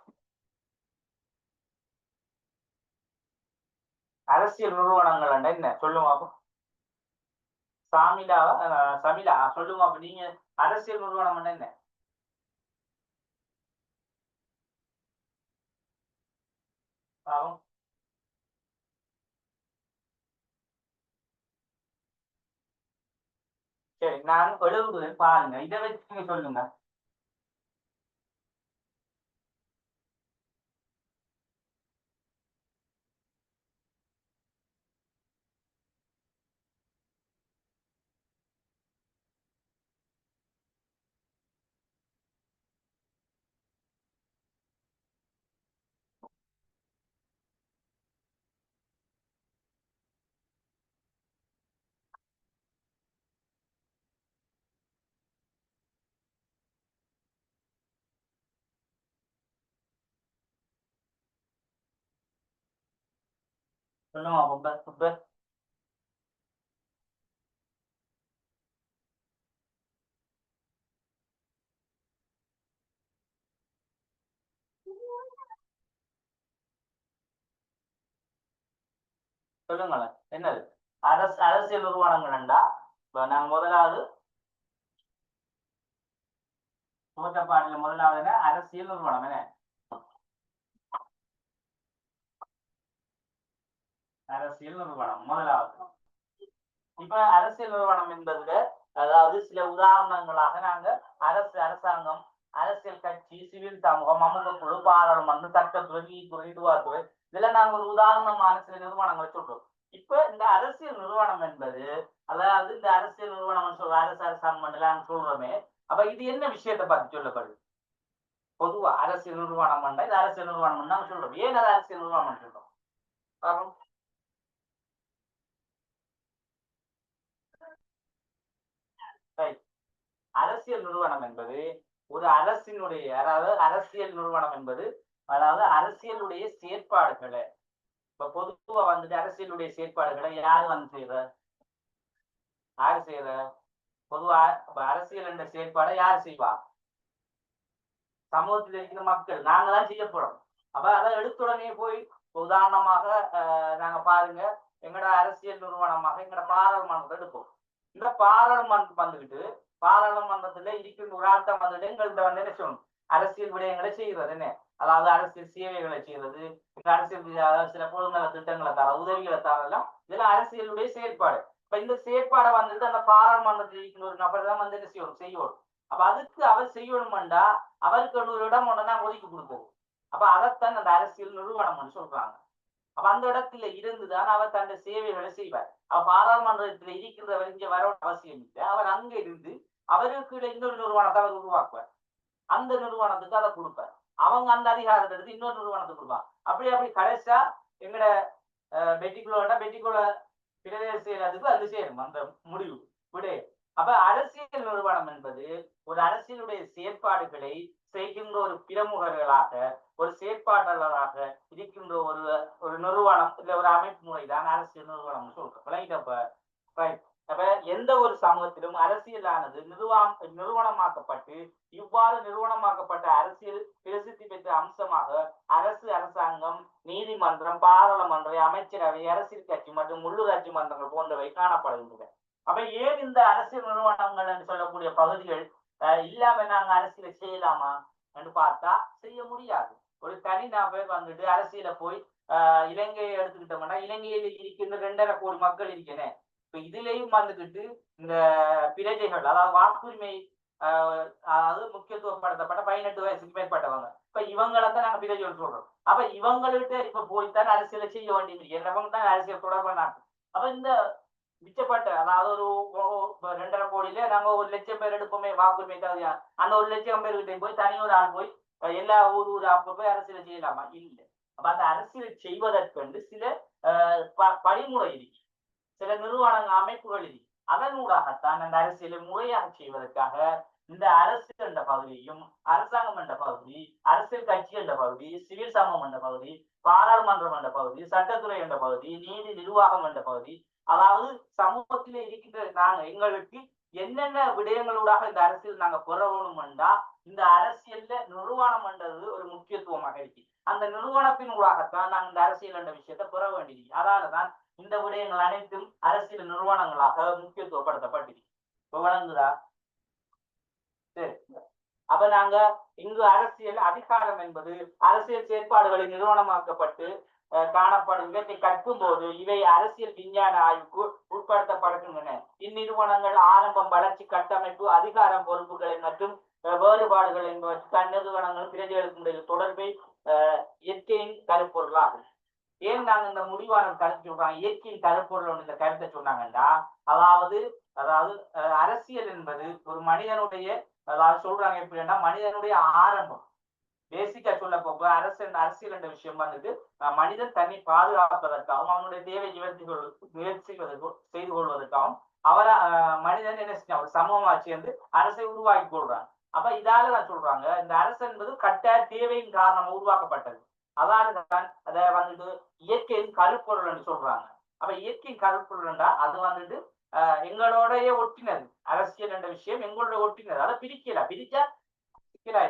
[SPEAKER 1] அரசியல் நிறுவனங்கள் என்ன சொல்லுங்க பாப்போம். சமிலா சொல்லுங்க அப்ப நீங்க அரசியல் நிறுவனம் என்ன? பாவம். சரி, நான் எழுதுறேன் பாருங்க, இதை வச்சு நீங்க சொல்லுங்க. சொல்லுங்க. சொல்லுங்களேன் என்னது அரசியல் நிறுவனங்கள்டா? நாங்க முதலாவது தோற்றப்பாடுல முதலாவது அரசியல் நிறுவனம் என்ன? அரசியல் நிறுவனம் முதலாவது. இப்ப அரசியல் நிறுவனம் என்பதுல அதாவது சில உதாரணங்களாக நாங்க அரசாங்கம், அரசியல் கட்சி, சிவில் சமூகம், அமுகக்குழு, பாராளுமன்றம், சட்டத்துறை, நீதித்துறை, நிர்வாகத்துறை, இதுல நாங்க ஒரு உதாரணமான சில நிறுவனங்களை சொல்றோம். இப்ப இந்த அரசியல் நிறுவனம் என்பது அதாவது இந்த அரசியல் நிறுவனம் சொல்ற அரசாங்கம் சொல்றோமே, அப்ப இது என்ன விஷயத்தை பார்த்து சொல்லப்படுது? பொதுவா அரசியல் நிறுவனம் இது அரசியல் நிறுவனம் நாங்க சொல்றோம். ஏன் அது அரசியல் நிறுவனம் சொல்றோம்? அரசியல் நிறுவனம் என்பது ஒரு அரசினுடைய அதாவது அரசியல் நிறுவனம் என்பது அதாவது அரசியலுடைய செயற்பாடுகளை இப்ப பொதுவா வந்துட்டு அரசியலுடைய செயற்பாடுகளை யாரு செய்யற பொதுவா அரசியல் என்ற செயற்பாடை யாரு செய்வா? சமூகத்தில் இருக்கிற மக்கள் நாங்கதான் செய்ய போறோம். அப்ப அதை எடுத்துடனே போய் உதாரணமாக நாங்க பாருங்க, எங்கட அரசியல் நிறுவனமாக எங்கட பாராளுமன்றத்தை எடுப்போம். இந்த பாராளுமன்றம் வந்துகிட்டு பாராளுமன்றத்துல இருக்கின்ற ஒரு ஆட்டம் வந்துட்டு எங்கள்கிட்ட என்ன சொல்லணும், அரசியல் விடயங்களை செய்கிறது என்ன அதாவது அரசியல் சேவைகளை செய்வது, இந்த அரசியல் சில பொருளாதார திட்டங்களை தர, உதவிகளை தரலாம். இதெல்லாம் அரசியலுடைய செயற்பாடு. இப்ப இந்த செயற்பாடை வந்துட்டு அந்த பாராளுமன்றத்தில் இருக்கிற ஒரு நபர் தான் வந்து என்ன செய்யணும். அப்ப அதுக்கு அவர் செய்யணும்டா அவருக்கு ஒரு இடம் ஒன்று தான் ஒதுக்கி கொடுப்போம். அப்ப அதைத்தான் அந்த அரசியல் நிறுவனம்னு சொல்றாங்க. அப்ப அந்த இடத்துல இருந்துதான் அவர் தன்னுடைய சேவைகளை செய்வார். அவர் பாராளுமன்றத்தில் இருக்கின்றவர் இங்க வர அவசியம் இல்லை. அவர் அங்க இருந்து அவருக்கு இன்னொரு நிறுவனத்தை அவர் உருவாக்குவார். அந்த நிறுவனத்துக்கு அதை கொடுப்பார். அவங்க அந்த அதிகாரத்தை எடுத்து இன்னொரு நிறுவனத்துக்கு கொடுப்பாங்க. அப்படி கடைசியா எங்கட பெட்டிக்குள்ள பிரதேச செயலத்துக்கு அது சேரும் அந்த முடிவு விடு. அப்ப அரசியல் நிறுவனம் என்பது ஒரு அரசியலுடைய செயற்பாடுகளை செய்கின்ற ஒரு பிரமுகர்களாக, ஒரு செயற்பாட்டாளராக இருக்கின்ற ஒரு நிறுவனம் இல்ல ஒரு அமைப்பு முறைதான் அரசியல் நிறுவனம் சொல்றோம். அப்ப எந்த ஒரு சமூகத்திலும் அரசியலானது நிறுவனமாக்கப்பட்டு இவ்வாறு நிறுவனமாக்கப்பட்ட அரசியல் பிரசித்தி பெற்ற அம்சமாக அரசாங்கம், நீதிமன்றம், பாராளுமன்றம், அமைச்சரவை, அரசியல் கட்சி மற்றும் உள்ளூராட்சி மன்றங்கள் போன்றவை காணப்படுகின்றன. அப்ப ஏன் இந்த அரசியல் நிறுவனங்கள் என்று சொல்லக்கூடிய பகுதிகள் இல்லாம நாங்க அரசியலை செய்யலாமா என்று பார்த்தா செய்ய முடியாது. ஒரு தனி நபர் வந்துட்டு அரசியல போய் இலங்கையை எடுத்துக்கிட்டோம்னா இலங்கையில் இருக்கின்ற 2.5 கோடி மக்கள் இருக்கிறேன். இப்ப இதுலயும் வந்துகிட்டு இந்த பிரஜைகள், அதாவது வாக்குரிமை அதாவது முக்கியத்துவப்படுத்தப்பட்ட 18 வயசுக்கு மேற்பட்டவங்க, இப்ப இவங்களைத்தான் நாங்க பிரஜைகள் சொல்றோம். அப்ப இவங்கள்ட்ட இப்ப போய்தான் அரசியலை செய்ய வேண்டியது, என்னவங்க தான் அரசியல் தொடர்பான. அப்ப இந்த மிச்சப்பட்ட அதாவது ஒரு 2.5 கோடியில நாங்க 1,00,000 பேர் எடுப்போமே வாக்குரிமை தகுதியா, அந்த 1,00,000 பேர்கிட்ட போய் தனி ஒரு ஆள் போய் எல்லா ஊர் அப்ப போய் அரசியலை செய்யலாமா? இல்லை. அப்ப அந்த அரசியல் செய்வதற்கு சில படிமுறை இருக்கு, சில நிறுவனங்கள், அமைப்புகள் இருக்கு. அதனூடாகத்தான் அந்த அரசியலை முறையாக செய்வதற்காக இந்த அரசு என்ற பகுதியும், அரசாங்கம் என்ற பகுதி, அரசியல் கட்சி என்ற பகுதி, சிவில் சமூகம் என்ற பகுதி, பாராளுமன்றம் என்ற பகுதி, சட்டத்துறை என்ற பகுதி, நீதி நிர்வாகம் என்ற பகுதி, அதாவது சமூகத்திலே இருக்கின்ற நாங்க எங்களுக்கு என்னென்ன விடயங்களூடாக இந்த அரசியல் நாங்க பெறணும்டா இந்த அரசியல்ல நிறுவனம் என்றது ஒரு முக்கியத்துவமாக இருக்கு. அந்த நிறுவனத்தின் ஊடாகத்தான் நாங்க இந்த அரசியல் என்ற விஷயத்தை பெற வேண்டியிருக்கு. அதனாலதான் இந்த விடயங்கள் அனைத்தும் அரசியல் நிறுவனங்களாக முக்கியத்துவப்படுத்தப்பட்டிருக்கு. வழங்குதா? சரி. அப்ப நாங்க இங்கு அரசியல் அதிகாரம் என்பது அரசியல் செயற்பாடுகளில் நிறுவனமாக்கப்பட்டு காணப்படும் இவற்றை கற்கும் போது இவை அரசியல் விஞ்ஞான ஆய்வுக்கு உட்படுத்தப்படுகின்றன. இந்நிறுவனங்கள் ஆரம்பம், வளர்ச்சி, கட்டமைப்பு, அதிகாரம், பொறுப்புகளை மற்றும் வேறுபாடுகள் என்பவற்றுக்கு அந்நிறுவனங்கள் பிரஜைகளுக்கு தொடர்பை இயற்கையின் கருப்பொருளாகும். ஏன் நாங்க இந்த முடிவான கருத்து சொல்றாங்க, இயற்கையின் கருப்பொருள் இந்த கருத்தை சொன்னாங்கன்னா, அதாவது அரசியல் என்பது ஒரு மனிதனுடைய, அதாவது சொல்றாங்க எப்படின்னா மனிதனுடைய ஆரம்பம். பேசிக்கா சொல்ல போக அரசியல் என்ற விஷயம் வந்துட்டு மனிதன் தன்னை பாதுகாப்பதற்காகவும் அவனுடைய தேவை நிவர்த்தி செய்து கொள்வதற்காகவும் மனிதன் என்ன செஞ்சான், ஒரு சமூகமா சேர்ந்து அரசை உருவாக்கி கொள்றாங்க. அப்ப இதாலதான் சொல்றாங்க இந்த அரசு என்பது கட்டாய தேவையின் காரணமாக உருவாக்கப்பட்டது. அதாலதான் அதை வந்துட்டு இயற்கையின் கருப்பொருள் என்று சொல்றாங்க. அப்ப இயற்கையின் கருப்பொருள் என்றா அது வந்துட்டு எங்களோடைய ஒட்டினது. அரசியல் என்ற விஷயம் எங்களோட ஒட்டினது. அதை பிரிச்சா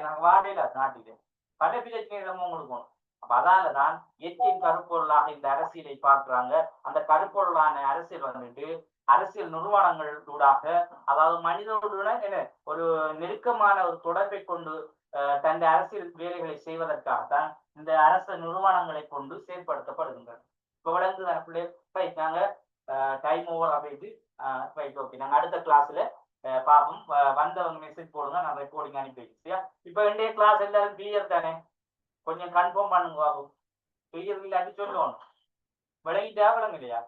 [SPEAKER 1] நாங்க வாழையில நாட்டிலே பல பிரச்சனைகளும் கொடுக்கணும். அப்ப அதாலதான் இயற்கையின் கருப்பொருளாக இந்த அரசியலை பார்க்கிறாங்க. அந்த கருப்பொருளான அரசியல் வந்துட்டு அரசியல் நிறுவனங்களூடாக, அதாவது மனிதனுடன் என்ன ஒரு நெருக்கமான ஒரு தொடர்பை கொண்டு தன் அரசியல் வேலைகளை செய்வதற்காகத்தான் இந்த அரசு நிறுவனங்களை கொண்டு செயற்படுத்தப்படுகின்றன. இப்ப வளர்ந்து நாங்க டைம் ஓவர் ஆகிட்டு ஓகே, நாங்க அடுத்த கிளாஸ்ல பார்ப்போம். வந்தவங்க மெசேஜ் போடுங்க, நான் ரெக்கார்டிங் அனுப்பி வச்சுட்டியா. இப்ப இன்றைய கிளாஸ் எல்லாரும் கிளியர் தானே? கொஞ்சம் கன்ஃபார்ம் பண்ணுங்க பாபு. கிளியர் இல்லாட்டி சொல்லணும். விளங்கிட்டா விளங்கலையா?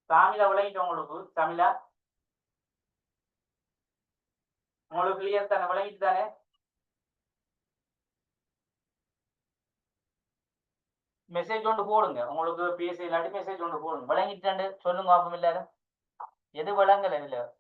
[SPEAKER 1] தமிழா விளங்கிட்ட உங்களுக்கு? தமிழா உங்களுக்கு கிளியர் தானே? விளங்கிட்டு தானே? மெசேஜ் ஒன்று போடுங்க. உங்களுக்கு பேச இல்லாட்டி மெசேஜ் ஒன்று போடுங்க. விளங்கிட்டு சொல்லுங்க பாப்போம். எல்லாரும் எது விளங்கல இல்ல